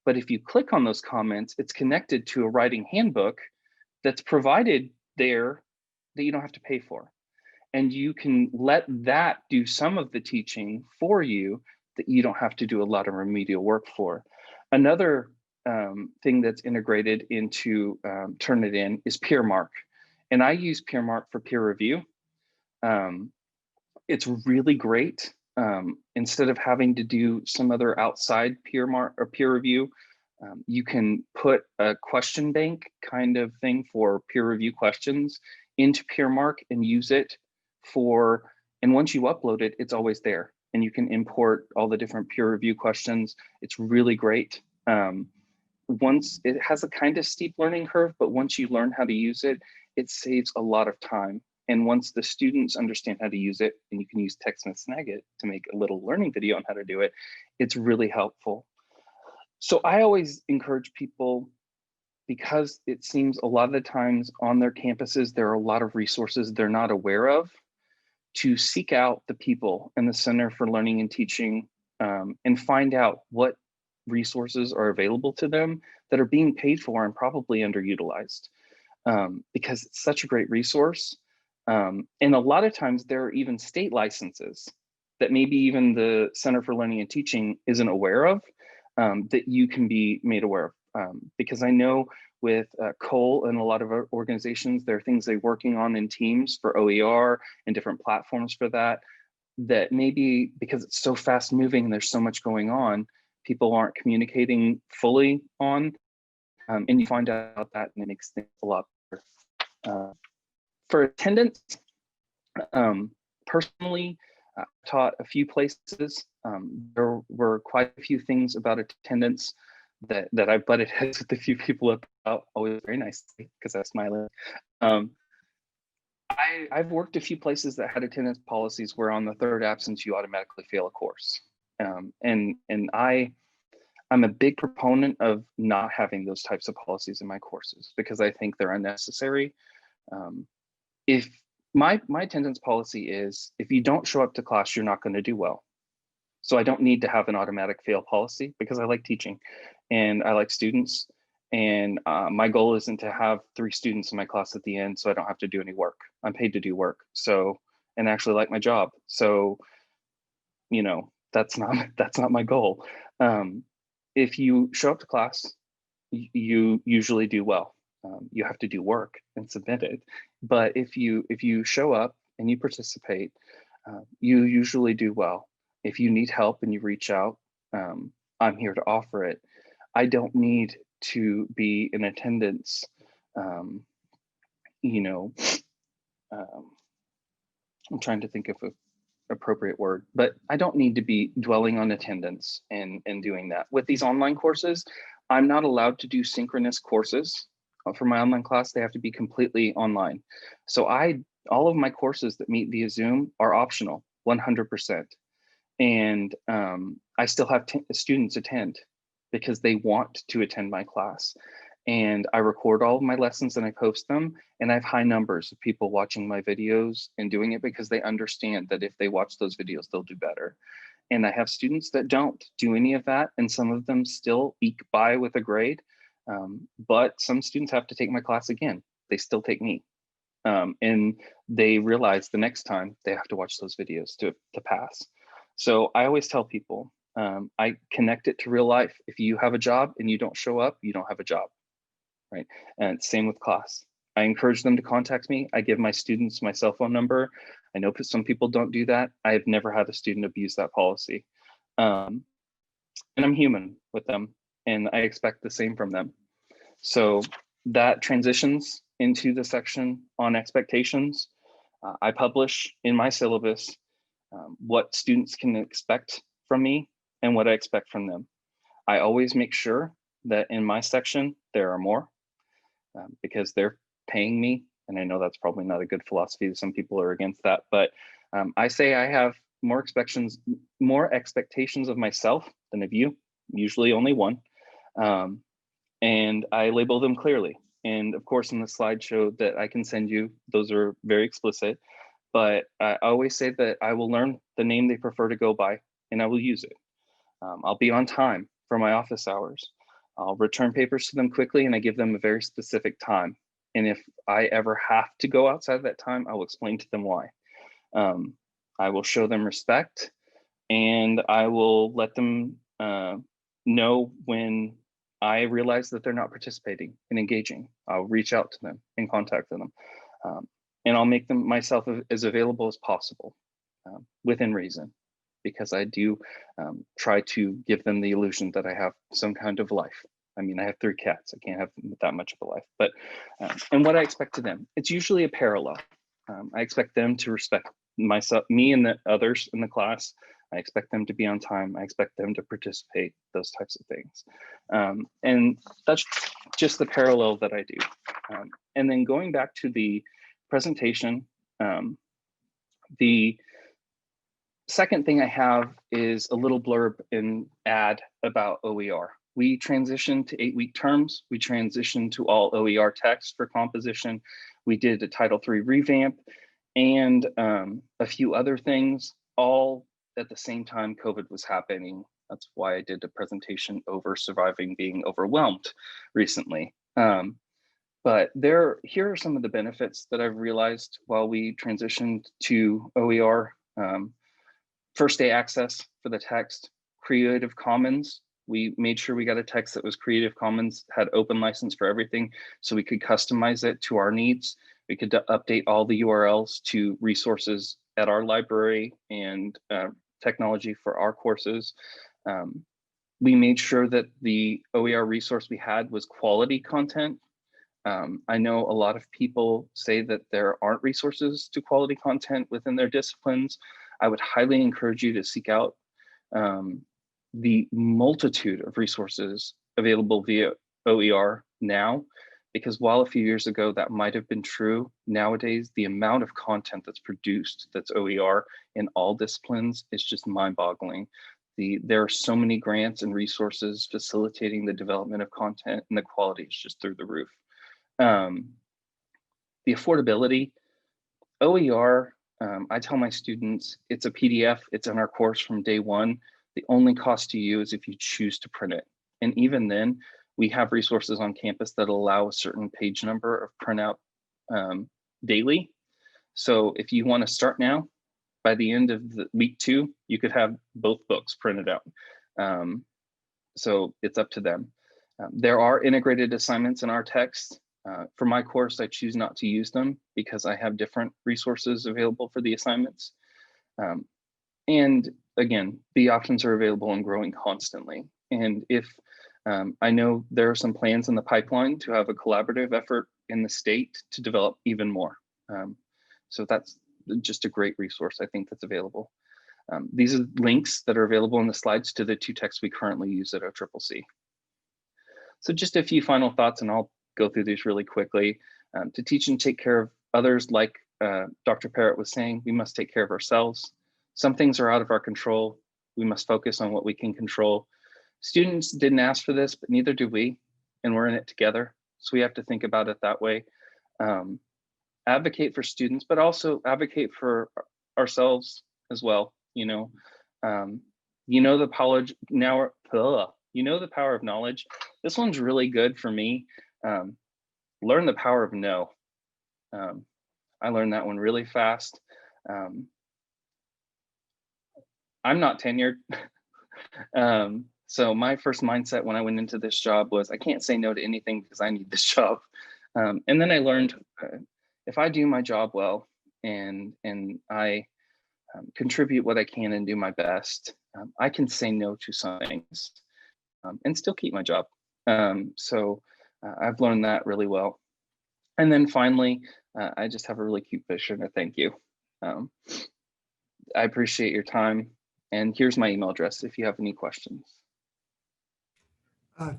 but if you click on those comments, it's connected to a writing handbook that's provided there that you don't have to pay for. And you can let that do some of the teaching for you that you don't have to do a lot of remedial work for. Another thing that's integrated into Turnitin is PeerMark. And I use PeerMark for peer review. It's really great. Instead of having to do some other outside peer review, you can put a question bank kind of thing for peer review questions into PeerMark and use it for, and once you upload it, it's always there. And you can import all the different peer review questions. It's really great. Once it has a kind of steep learning curve, but once you learn how to use it, it saves a lot of time. And once the students understand how to use it, and you can use TechSmith Snagit to make a little learning video on how to do it, it's really helpful. So I always encourage people, because it seems a lot of the times on their campuses, there are a lot of resources they're not aware of, to seek out the people in the Center for Learning and Teaching and find out what resources are available to them that are being paid for and probably underutilized, because it's such a great resource. And a lot of times there are even state licenses that maybe even the Center for Learning and Teaching isn't aware of, that you can be made aware of. Because I know with Cole and a lot of our organizations, there are things they're working on in teams for OER and different platforms for that, that maybe because it's so fast moving and there's so much going on, people aren't communicating fully on, and you find out that and it makes things a lot better. For attendance, personally, I taught a few places. There were quite a few things about attendance that I butted heads with a few people about, always very nicely because I'm smiling. I've worked a few places that had attendance policies where on the third absence you automatically fail a course, and I'm a big proponent of not having those types of policies in my courses because I think they're unnecessary. If my attendance policy is, if you don't show up to class, you're not going to do well. So I don't need to have an automatic fail policy because I like teaching and I like students. And my goal isn't to have 3 students in my class at the end so I don't have to do any work. I'm paid to do work. So, and I actually like my job. So, you know, that's not my goal. If you show up to class, you usually do well. You have to do work and submit it. But if you show up and you participate, you usually do well. If you need help and you reach out, I'm here to offer it. I don't need to be in attendance, you know, I'm trying to think of an appropriate word, but I don't need to be dwelling on attendance and doing that. With these online courses, I'm not allowed to do synchronous courses. For my online class, they have to be completely online. So all of my courses that meet via Zoom are optional, 100%. And I still have students attend because they want to attend my class. And I record all of my lessons and I post them, and I have high numbers of people watching my videos and doing it because they understand that if they watch those videos, they'll do better. And I have students that don't do any of that, and some of them still eke by with a grade, but some students have to take my class again. They still take me. And they realize the next time they have to watch those videos to pass. So I always tell people, I connect it to real life. If you have a job and you don't show up, you don't have a job, right? And same with class. I encourage them to contact me. I give my students my cell phone number. I know some people don't do that. I've never had a student abuse that policy. And I'm human with them, and I expect the same from them. So that transitions into the section on expectations. I publish in my syllabus what students can expect from me and what I expect from them. I always make sure that in my section, there are more because they're paying me. And I know that's probably not a good philosophy. Some people are against that, but I say I have more expectations of myself than of you, usually only one. And I label them clearly. And of course, in the slideshow that I can send you, those are very explicit, but I always say that I will learn the name they prefer to go by and I will use it. I'll be on time for my office hours. I'll return papers to them quickly and I give them a very specific time. And if I ever have to go outside of that time, I will explain to them why. I will show them respect and I will let them know when I realize that they're not participating and engaging. I'll reach out to them and contact them. And I'll make them myself as available as possible within reason, because I do try to give them the illusion that I have some kind of life. I mean, I have 3 cats. I can't have that much of a life, but, and what I expect to them, it's usually a parallel. I expect them to respect myself, me and the others in the class. I expect them to be on time. I expect them to participate, those types of things. And that's just the parallel that I do. And then going back to the presentation, the second thing I have is a little blurb and ad about OER. We transitioned to 8-week terms. We transitioned to all OER text for composition. We did a Title III revamp and a few other things, all at the same time COVID was happening. That's why I did a presentation over surviving being overwhelmed recently. But here are some of the benefits that I've realized while we transitioned to OER. First day access for the text, Creative Commons. We made sure we got a text that was Creative Commons, had open license for everything, so we could customize it to our needs. We could update all the URLs to resources at our library and technology for our courses. We made sure that the OER resource we had was quality content. I know a lot of people say that there aren't resources to quality content within their disciplines. I would highly encourage you to seek out the multitude of resources available via OER now, because while a few years ago that might have been true, nowadays the amount of content that's produced that's OER in all disciplines is just mind-boggling. There are so many grants and resources facilitating the development of content, and the quality is just through the roof. The affordability, OER, I tell my students, it's a PDF, it's in our course from day one. The only cost to you is if you choose to print it. And even then, we have resources on campus that allow a certain page number of printout daily. So if you want to start now, by the end of week 2, you could have both books printed out. So it's up to them. There are integrated assignments in our text. For my course, I choose not to use them because I have different resources available for the assignments. And again, the options are available and growing constantly. And if I know there are some plans in the pipeline to have a collaborative effort in the state to develop even more. So that's just a great resource, I think, that's available. These are links that are available in the slides to the 2 texts we currently use at OCCC. So just a few final thoughts, and I'll go through these really quickly. To teach and take care of others, like Dr. Parrott was saying, we must take care of ourselves. Some things are out of our control. We must focus on what we can control. Students didn't ask for this, but neither do we, and we're in it together. So we have to think about it that way. Advocate for students, but also advocate for ourselves as well. You know the college now. You know the power of knowledge. This one's really good for me. Learn the power of no. I learned that one really fast. I'm not tenured. So my first mindset when I went into this job was I can't say no to anything because I need this job. And then I learned if I do my job well and I contribute what I can and do my best, I can say no to some things and still keep my job. So I've learned that really well. And then finally, I just have a really cute picture and a thank you. I appreciate your time. And here's my email address if you have any questions.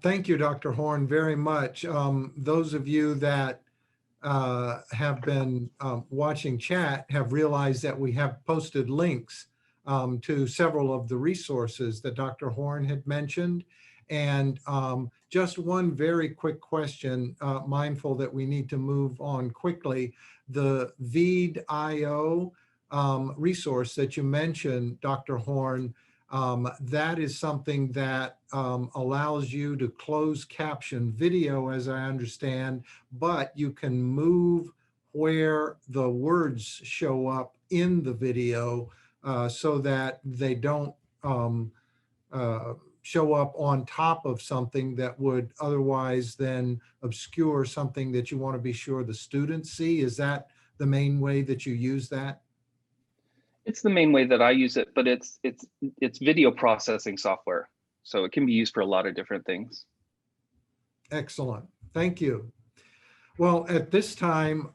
Thank you, Dr. Horne, very much. Those of you that have been watching chat have realized that we have posted links to several of the resources that Dr. Horne had mentioned. And just one very quick question, mindful that we need to move on quickly. The VEED.io resource that you mentioned, Dr. Horne, that is something that allows you to close caption video, as I understand, but you can move where the words show up in the video so that they don't show up on top of something that would otherwise then obscure something that you want to be sure the students see. Is that the main way that you use that? It's the main way that I use it, but it's video processing software. So it can be used for a lot of different things. Excellent. Thank you. Well, at this time,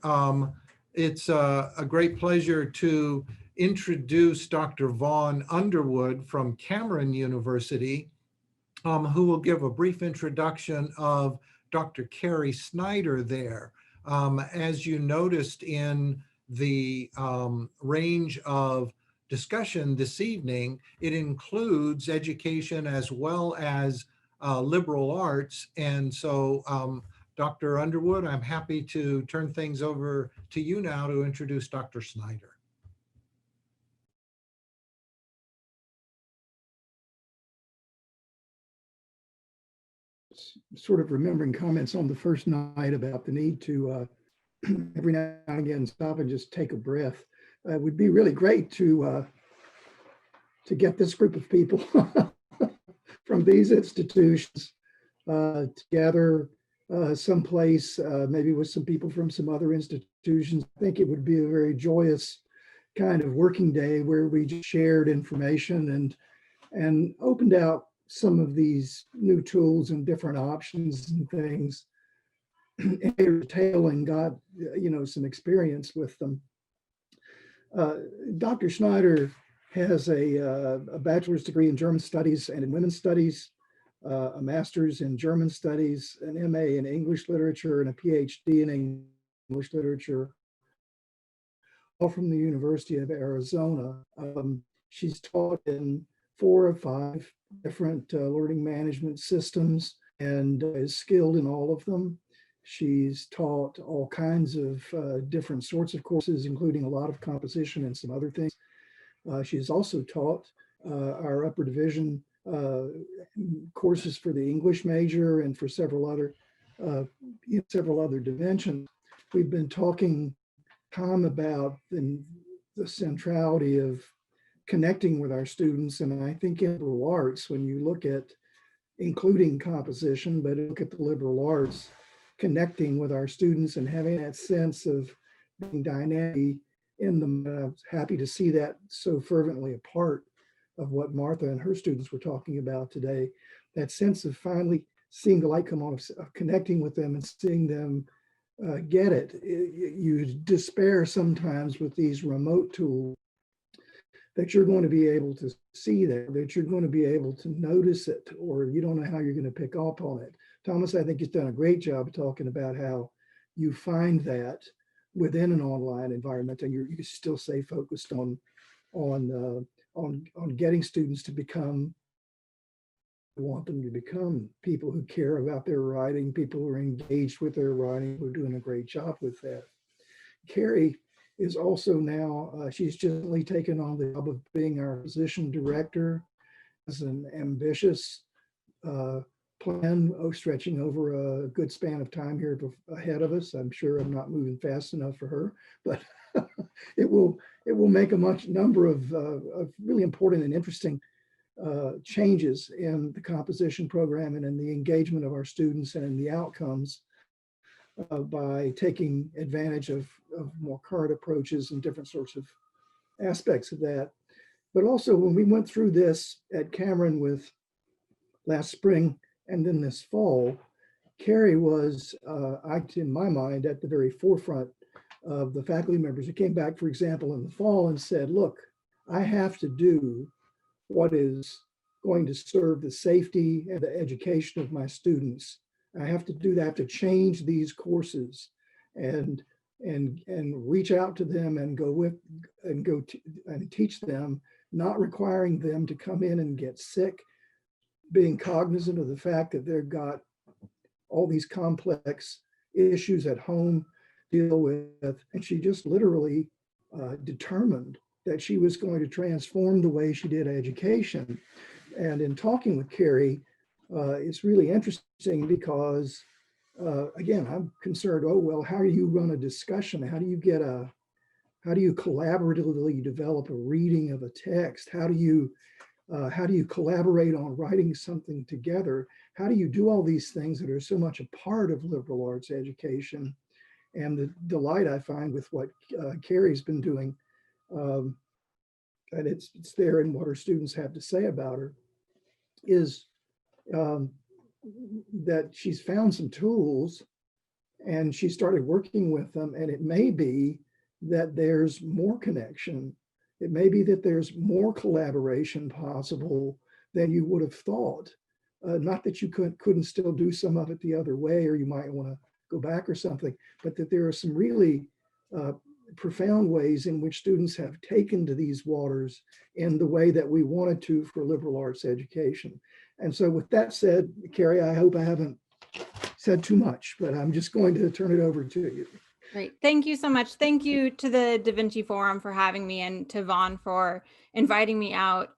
it's a great pleasure to introduce Dr. Vaughn Underwood from Cameron University, who will give a brief introduction of Dr. Carie Schneider there. As you noticed in the range of discussion this evening, it includes education as well as liberal arts. And so, Dr. Underwood, I'm happy to turn things over to you now to introduce Dr. Schneider. was sort of remembering comments on the first night about the need to every now and again stop and just take a breath. It would be really great to get this group of people from these institutions together someplace, maybe with some people from some other institutions. I think it would be a very joyous kind of working day where we just shared information and opened out some of these new tools and different options and things, and detail and got some experience with them. Dr. Schneider has a bachelor's degree in German studies and in women's studies, a master's in German studies, an MA in English literature, and a PhD in English literature, all from the University of Arizona. She's taught in 4 or 5 different learning management systems and is skilled in all of them. She's taught all kinds of different sorts of courses, including a lot of composition and some other things. She's also taught our upper division courses for the English major and for several other dimensions. We've been talking, Tom, about the centrality of connecting with our students, and I think in liberal arts, when you look at including composition, but look at the liberal arts, connecting with our students and having that sense of being dynamic in them. I was happy to see that so fervently a part of what Martha and her students were talking about today. That sense of finally seeing the light come on, of connecting with them and seeing them get it. You despair sometimes with these remote tools that you're going to be able to see that you're going to be able to notice it, or you don't know how you're going to pick up on it. Thomas, I think, has done a great job of talking about how you find that within an online environment, and you can still stay focused on getting students to become, we want them to become people who care about their writing, people who are engaged with their writing, who are doing a great job with that. Carie is also now, she's just taken on the job of being our physician director, as an ambitious plan stretching over a good span of time here ahead of us. I'm sure I'm not moving fast enough for her, but it will make a number of really important and interesting changes in the composition program and in the engagement of our students and in the outcomes by taking advantage of more current approaches and different sorts of aspects of that. But also, when we went through this at Cameron with last spring and then this fall, Carie was, in my mind, at the very forefront of the faculty members who came back, for example, in the fall and said, look, I have to do what is going to serve the safety and the education of my students. I have to do that, to change these courses and reach out to them and and teach them, not requiring them to come in and get sick, being cognizant of the fact that they've got all these complex issues at home to deal with. And she just literally determined that she was going to transform the way she did education. And in talking with Carie, it's really interesting because, again, I'm concerned, oh, well, how do you run a discussion? How do you collaboratively develop a reading of a text? How do you collaborate on writing something together? How do you do all these things that are so much a part of liberal arts education? And the delight I find with what Carrie's been doing, and it's there in what her students have to say about her, is that she's found some tools and she started working with them, and it may be that there's more connection. It may be that there's more collaboration possible than you would have thought. Not that you couldn't still do some of it the other way, or you might want to go back or something, but that there are some really profound ways in which students have taken to these waters in the way that we wanted to for liberal arts education. And so with that said, Carie, I hope I haven't said too much, but I'm just going to turn it over to you. Great. Thank you so much. Thank you to the DaVinci Forum for having me, and to Vaughn for inviting me out.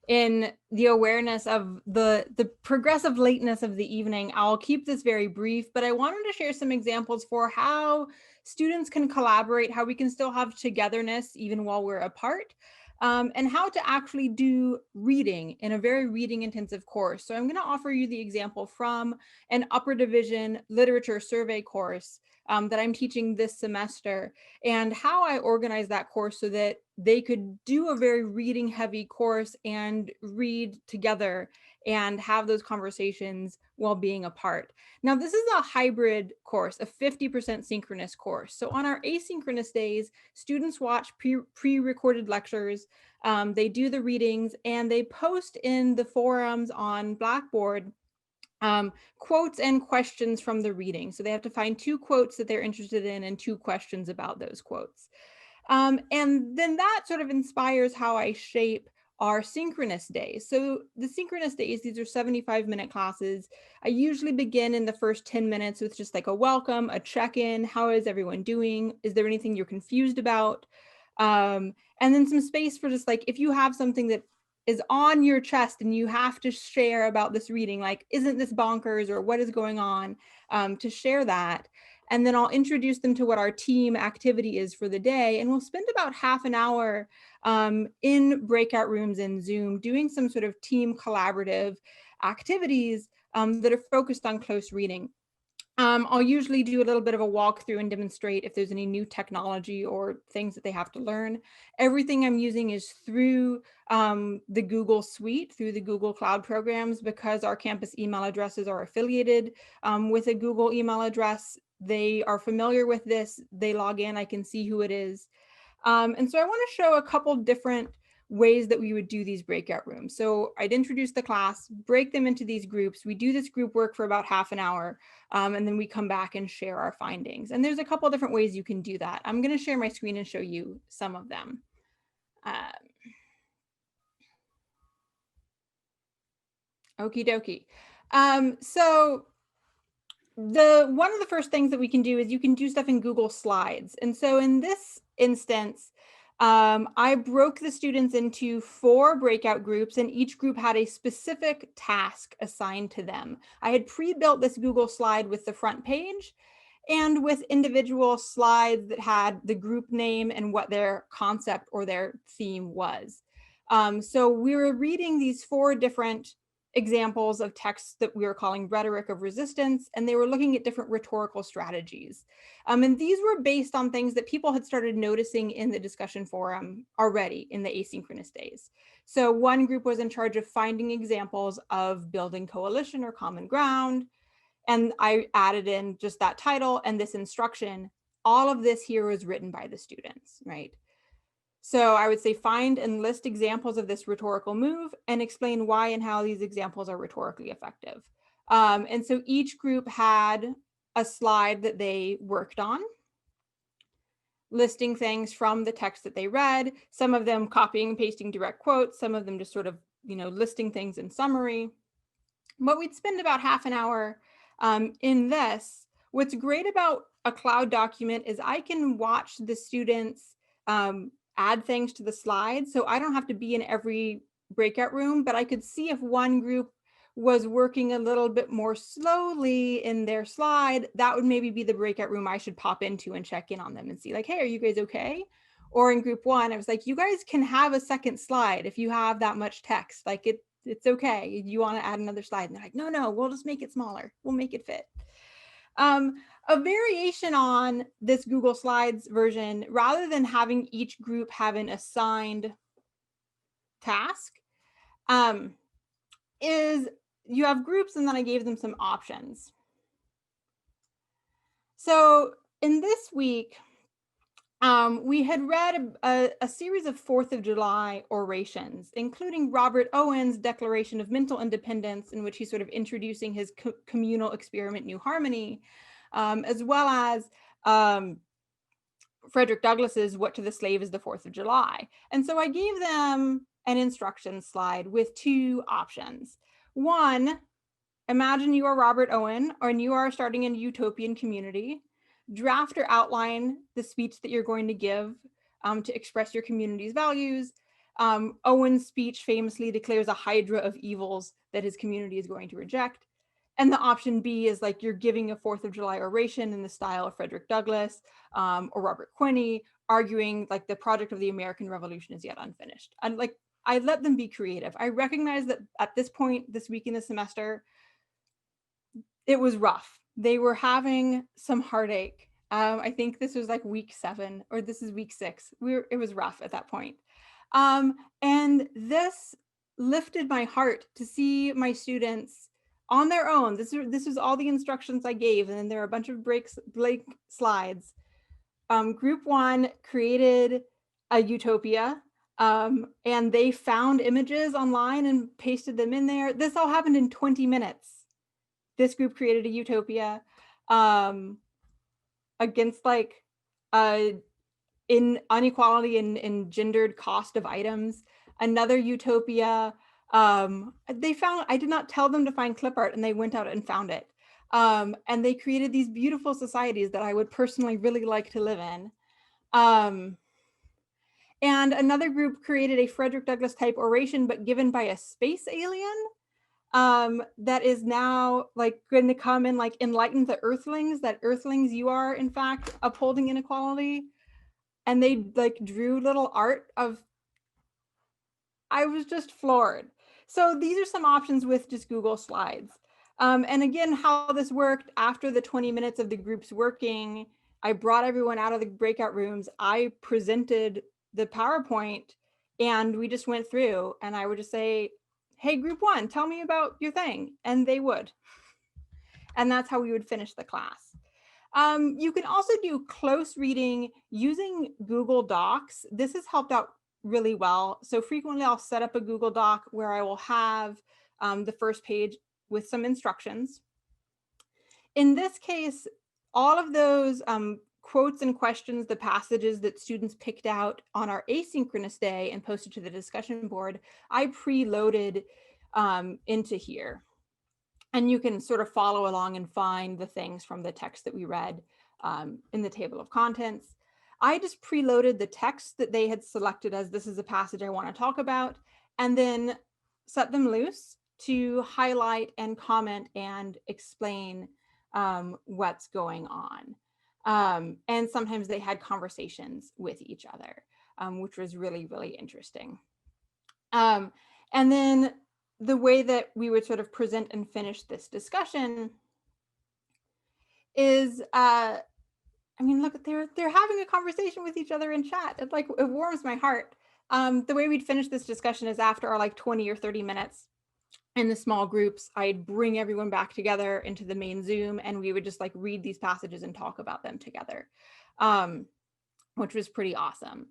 in the awareness of the progressive lateness of the evening, I'll keep this very brief, but I wanted to share some examples for how students can collaborate, how we can still have togetherness even while we're apart, and how to actually do reading in a very reading intensive course. So I'm going to offer you the example from an upper division literature survey course that I'm teaching this semester, and how I organized that course so that they could do a very reading heavy course and read together and have those conversations while being apart. Now, this is a hybrid course, a 50% synchronous course. So on our asynchronous days, students watch pre-recorded lectures, they do the readings, and they post in the forums on Blackboard quotes and questions from the reading. So they have to find 2 quotes that they're interested in and 2 questions about those quotes. And then that sort of inspires how I shape our synchronous days. So the synchronous days, these are 75-minute classes. I usually begin in the first 10 minutes with just like a welcome, a check-in. How is everyone doing? Is there anything you're confused about? And then some space for just like, if you have something that is on your chest and you have to share about this reading, like, isn't this bonkers, or what is going on, to share that. And then I'll introduce them to what our team activity is for the day. And we'll spend about half an hour in breakout rooms in Zoom doing some sort of team collaborative activities that are focused on close reading. I'll usually do a little bit of a walkthrough and demonstrate if there's any new technology or things that they have to learn. Everything I'm using is through the Google Suite, through the Google Cloud programs, because our campus email addresses are affiliated with a Google email address. They are familiar with this. They log in, I can see who it is. And so I want to show a couple different ways that we would do these breakout rooms. So I'd introduce the class, break them into these groups. We do this group work for about half an hour, and then we come back and share our findings. And there's a couple different ways you can do that. I'm going to share my screen and show you some of them. Okie dokie. So one of the first things that we can do is you can do stuff in Google Slides. And so in this instance, I broke the students into 4 breakout groups, and each group had a specific task assigned to them. I had pre-built this Google slide with the front page and with individual slides that had the group name and what their concept or their theme was. So we were reading these 4 different examples of texts that we were calling rhetoric of resistance, and they were looking at different rhetorical strategies. And these were based on things that people had started noticing in the discussion forum already in the asynchronous days. So one group was in charge of finding examples of building coalition or common ground, and I added in just that title and this instruction. All of this here was written by the students, right? So I would say find and list examples of this rhetorical move and explain why and how these examples are rhetorically effective. And so each group had a slide that they worked on, listing things from the text that they read, some of them copying and pasting direct quotes, some of them just sort of, listing things in summary. But we'd spend about half an hour in this. What's great about a cloud document is I can watch the students add things to the slides. So I don't have to be in every breakout room, but I could see if one group was working a little bit more slowly in their slide, that would maybe be the breakout room I should pop into and check in on them and see like, hey, are you guys okay? Or in group 1, I was like, you guys can have a second slide if you have that much text, like it's okay. You want to add another slide? And they're like, no, we'll just make it smaller. We'll make it fit. A variation on this Google Slides version, rather than having each group have an assigned task, is you have groups and then I gave them some options. So in this week, we had read a series of 4th of July orations, including Robert Owen's Declaration of Mental Independence, in which he's sort of introducing his communal experiment, New Harmony, as well as Frederick Douglass's What to the Slave is the 4th of July. And so I gave them an instruction slide with 2 options. One, imagine you are Robert Owen and you are starting a utopian community. Draft or outline the speech that you're going to give to express your community's values. Owen's speech famously declares a hydra of evils that his community is going to reject. And the option B is like you're giving a 4th of July oration in the style of Frederick Douglass or Robert Quinney, arguing like the project of the American Revolution is yet unfinished. And like, I let them be creative. I recognize that at this point, this week in the semester, it was rough. They were having some heartache. I think this was like week 7 or this is week 6. It was rough at that point. And this lifted my heart to see my students on their own. This was all the instructions I gave, and then there are a bunch of blank slides. Group 1 created a utopia, and they found images online and pasted them in there. This all happened in 20 minutes. This group created a utopia against like in inequality in gendered cost of items. Another utopia, they found, I did not tell them to find clip art, and they went out and found it. And they created these beautiful societies that I would personally really like to live in. And another group created a Frederick Douglass type oration, but given by a space alien that is now like going to come and like enlighten the Earthlings, that Earthlings, you are in fact upholding inequality. And they like drew little art of, I was just floored. So these are some options with just Google Slides. And again, how this worked after the 20 minutes of the groups working, I brought everyone out of the breakout rooms. I presented the PowerPoint and we just went through, and I would just say, hey, group 1, tell me about your thing. And they would. And that's how we would finish the class. You can also do close reading using Google Docs. This has helped out really well. So frequently I'll set up a Google Doc where I will have the first page with some instructions. In this case, all of those quotes and questions, the passages that students picked out on our asynchronous day and posted to the discussion board, I preloaded into here. And you can sort of follow along and find the things from the text that we read in the table of contents. I just preloaded the text that they had selected as this is a passage I want to talk about, and then set them loose to highlight and comment and explain what's going on. And sometimes they had conversations with each other, which was really, really interesting. And then the way that we would sort of present and finish this discussion is, I mean, look, they're having a conversation with each other in chat. It like, it warms my heart. The way we'd finish this discussion is after our like 20 or 30 minutes in the small groups, I'd bring everyone back together into the main Zoom, and we would just like read these passages and talk about them together, which was pretty awesome.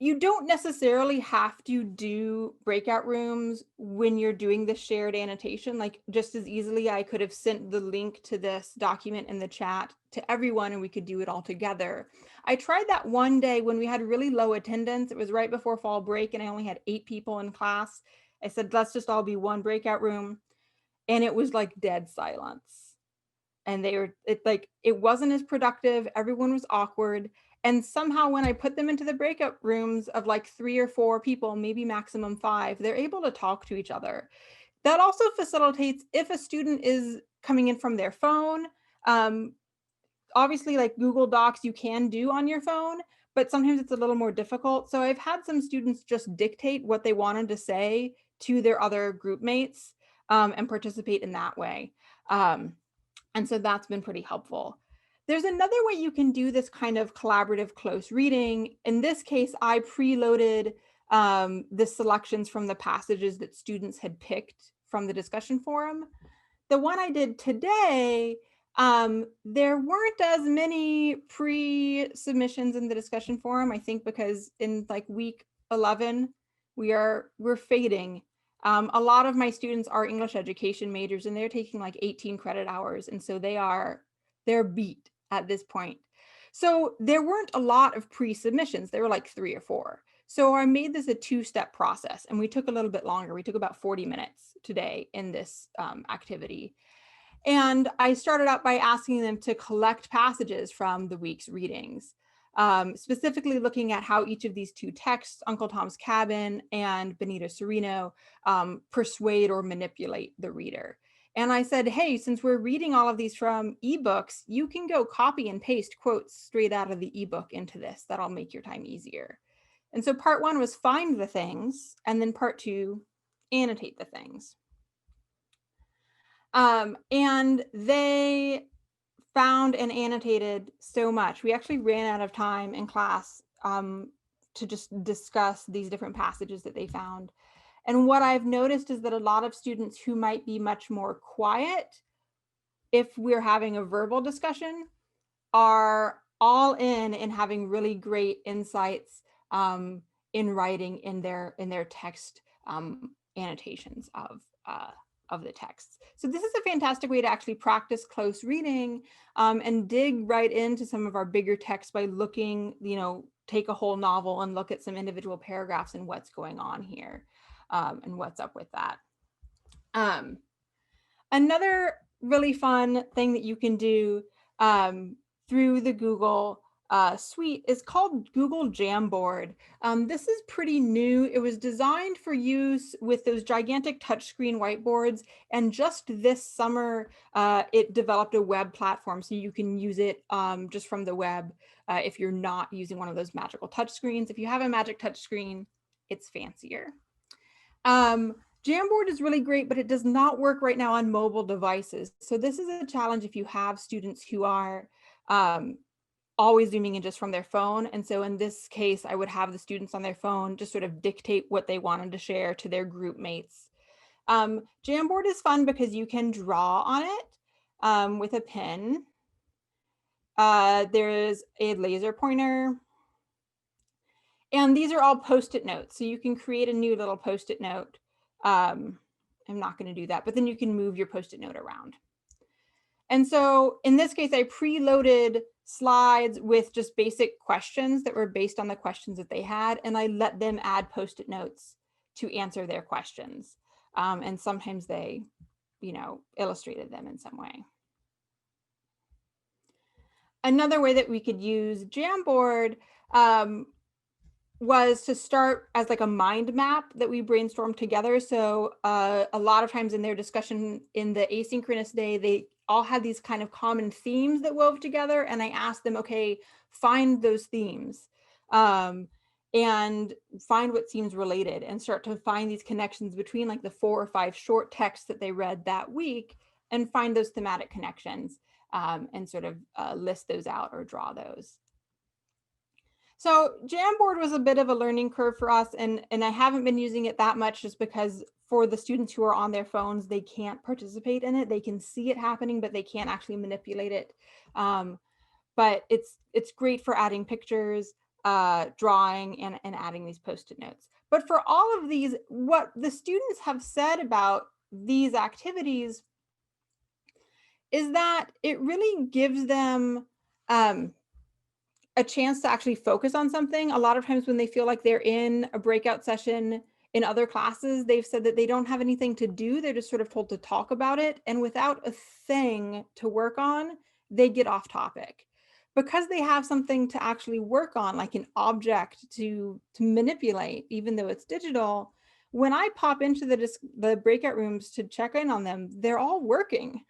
You don't necessarily have to do breakout rooms when you're doing the shared annotation. Like just as easily, I could have sent the link to this document in the chat to everyone and we could do it all together. I tried that one day when we had really low attendance. It was right before fall break and I only had 8 people in class. I said, let's just all be one breakout room. And it was like dead silence. And it wasn't as productive. Everyone was awkward. And somehow when I put them into the breakout rooms of like 3 or 4 people, maybe maximum 5, they're able to talk to each other. That also facilitates if a student is coming in from their phone. Obviously, like Google Docs, you can do on your phone, but sometimes it's a little more difficult. So I've had some students just dictate what they wanted to say to their other group mates and participate in that way. And so that's been pretty helpful. There's another way you can do this kind of collaborative close reading. In this case, I preloaded the selections from the passages that students had picked from the discussion forum. The one I did today, there weren't as many pre-submissions in the discussion forum, I think because in like week 11, we're fading. A lot of my students are English education majors and they're taking like 18 credit hours. And so they're beat at this point. So there weren't a lot of pre-submissions. There were like 3 or 4. So I made this a 2-step process and we took a little bit longer. We took about 40 minutes today in this activity. And I started out by asking them to collect passages from the week's readings. specifically looking at how each of these two texts, Uncle Tom's Cabin and Benito Cereno, persuade or manipulate the reader. And I said, hey, since we're reading all of these from ebooks, you can go copy and paste quotes straight out of the ebook into this. That'll make your time easier. And so part one was find the things, and then part two, annotate the things. And they found and annotated so much. We actually ran out of time in class to just discuss these different passages that they found. And what I've noticed is that a lot of students who might be much more quiet, if we're having a verbal discussion, are all in having really great insights in writing in their text annotations of the texts. So this is a fantastic way to actually practice close reading and dig right into some of our bigger texts by looking, take a whole novel and look at some individual paragraphs and what's going on here and what's up with that. Another really fun thing that you can do through the Google suite is called Google Jamboard. This is pretty new. It was designed for use with those gigantic touchscreen whiteboards, and just this summer it developed a web platform so you can use it just from the web if you're not using one of those magical touchscreens. If you have a magic touchscreen, it's fancier. Jamboard is really great, but it does not work right now on mobile devices. So this is a challenge if you have students who are always zooming in just from their phone. And so in this case, I would have the students on their phone just sort of dictate what they wanted to share to their group mates. Jamboard is fun because you can draw on it with a pen. There is a laser pointer. And these are all Post-it notes. So you can create a new little Post-it note. I'm not going to do that, but then you can move your Post-it note around. And so in this case, I preloaded slides with just basic questions that were based on the questions that they had, and I let them add Post-it notes to answer their questions. And sometimes they, illustrated them in some way. Another way that we could use Jamboard was to start as like a mind map that we brainstormed together. So a lot of times in their discussion in the asynchronous day, they all had these kind of common themes that wove together. And I asked them, okay, find those themes and find what seems related and start to find these connections between like the 4 or 5 short texts that they read that week and find those thematic connections and sort of list those out or draw those. So Jamboard was a bit of a learning curve for us, and I haven't been using it that much just because for the students who are on their phones, they can't participate in it. They can see it happening, but they can't actually manipulate it. But it's great for adding pictures, drawing, and adding these Post-it notes. But for all of these, what the students have said about these activities is that it really gives them a chance to actually focus on something. A lot of times when they feel like they're in a breakout session in other classes, they've said that they don't have anything to do. They're just sort of told to talk about it. And without a thing to work on, they get off topic. Because they have something to actually work on, like an object to manipulate, even though it's digital, when I pop into the breakout rooms to check in on them, they're all working,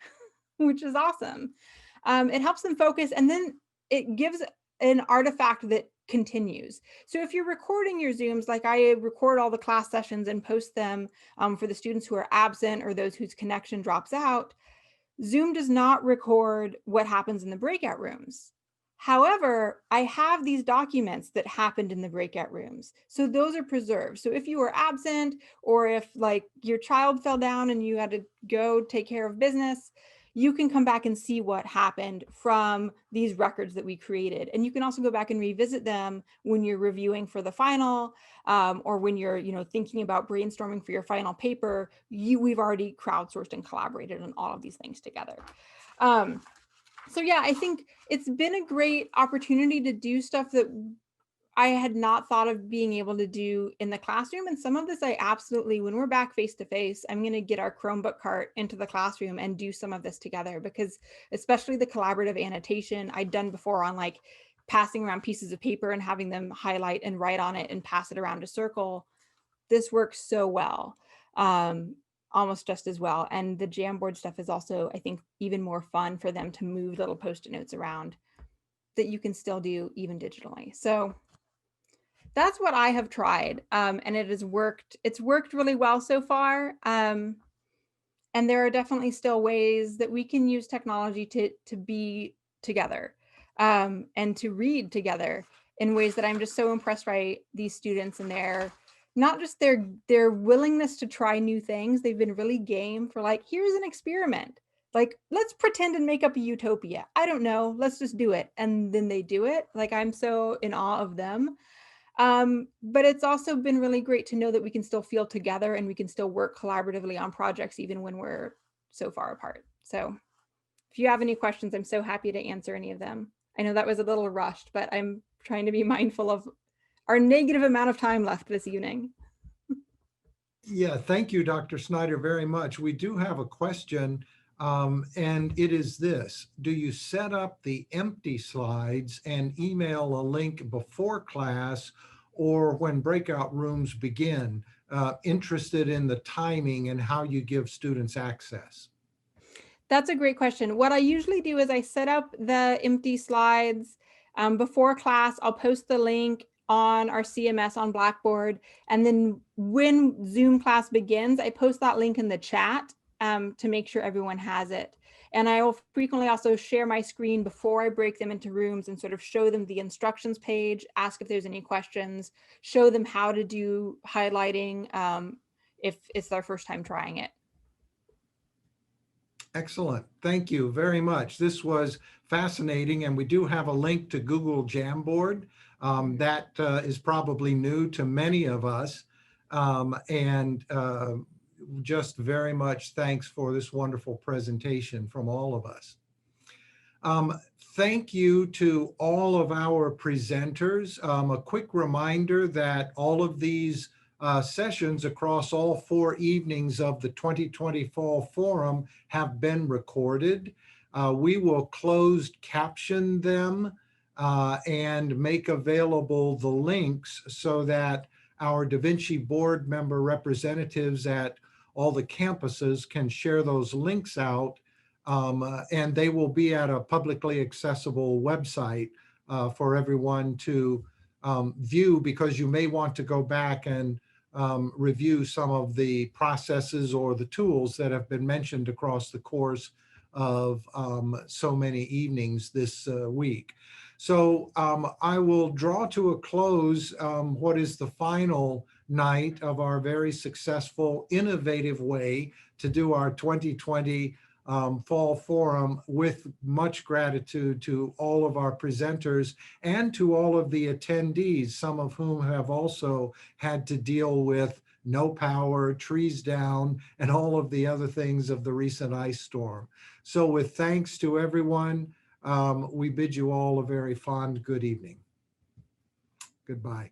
which is awesome. It helps them focus, and then it gives an artifact that continues. So if you're recording your Zooms, like I record all the class sessions and post them for the students who are absent or those whose connection drops out, Zoom does not record what happens in the breakout rooms. However, I have these documents that happened in the breakout rooms. So those are preserved. So if you were absent, or if like your child fell down and you had to go take care of business, you can come back and see what happened from these records that we created. And you can also go back and revisit them when you're reviewing for the final, or when you're thinking about brainstorming for your final paper. We've already crowdsourced and collaborated on all of these things together. So yeah, I think it's been a great opportunity to do stuff that I had not thought of being able to do in the classroom. And some of this I absolutely, when we're back face to face, I'm going to get our Chromebook cart into the classroom and do some of this together, because especially the collaborative annotation I'd done before on like passing around pieces of paper and having them highlight and write on it and pass it around a circle. This works so well, almost just as well. And the Jamboard stuff is also, I think, even more fun for them to move little Post-it notes around that you can still do even digitally. So that's what I have tried, and it has worked. It's worked really well so far. And there are definitely still ways that we can use technology to be together and to read together in ways that I'm just so impressed by these students and their, not just their willingness to try new things. They've been really game for like, here's an experiment. Like, let's pretend and make up a utopia. I don't know, let's just do it. And then they do it. Like, I'm so in awe of them. But it's also been really great to know that we can still feel together and we can still work collaboratively on projects even when we're so far apart. So if you have any questions, I'm so happy to answer any of them. I know that was a little rushed, but I'm trying to be mindful of our negative amount of time left this evening. Yeah, thank you, Dr. Schneider, very much. We do have a question, and it is this: do you set up the empty slides and email a link before class or when breakout rooms begin? Interested in the timing and how you give students access. That's a great question. What I usually do is I set up the empty slides before class. I'll post the link on our CMS on Blackboard. And then when Zoom class begins, I post that link in the chat to make sure everyone has it. And I will frequently also share my screen before I break them into rooms and sort of show them the instructions page, ask if there's any questions, show them how to do highlighting if it's their first time trying it. Excellent. Thank you very much. This was fascinating, and we do have a link to Google Jamboard. That is probably new to many of us. Just very much thanks for this wonderful presentation from all of us. Thank you to all of our presenters. A quick reminder that all of these sessions across all 4 evenings of the 2020 Fall Forum have been recorded. We will closed caption them and make available the links so that our DaVinci board member representatives at all the campuses can share those links out, and they will be at a publicly accessible website for everyone to view, because you may want to go back and review some of the processes or the tools that have been mentioned across the course of so many evenings this week. So I will draw to a close what is the final night of our very successful, innovative way to do our 2020 Fall Forum, with much gratitude to all of our presenters and to all of the attendees, some of whom have also had to deal with no power, trees down, and all of the other things of the recent ice storm. So with thanks to everyone, we bid you all a very fond good evening. Goodbye.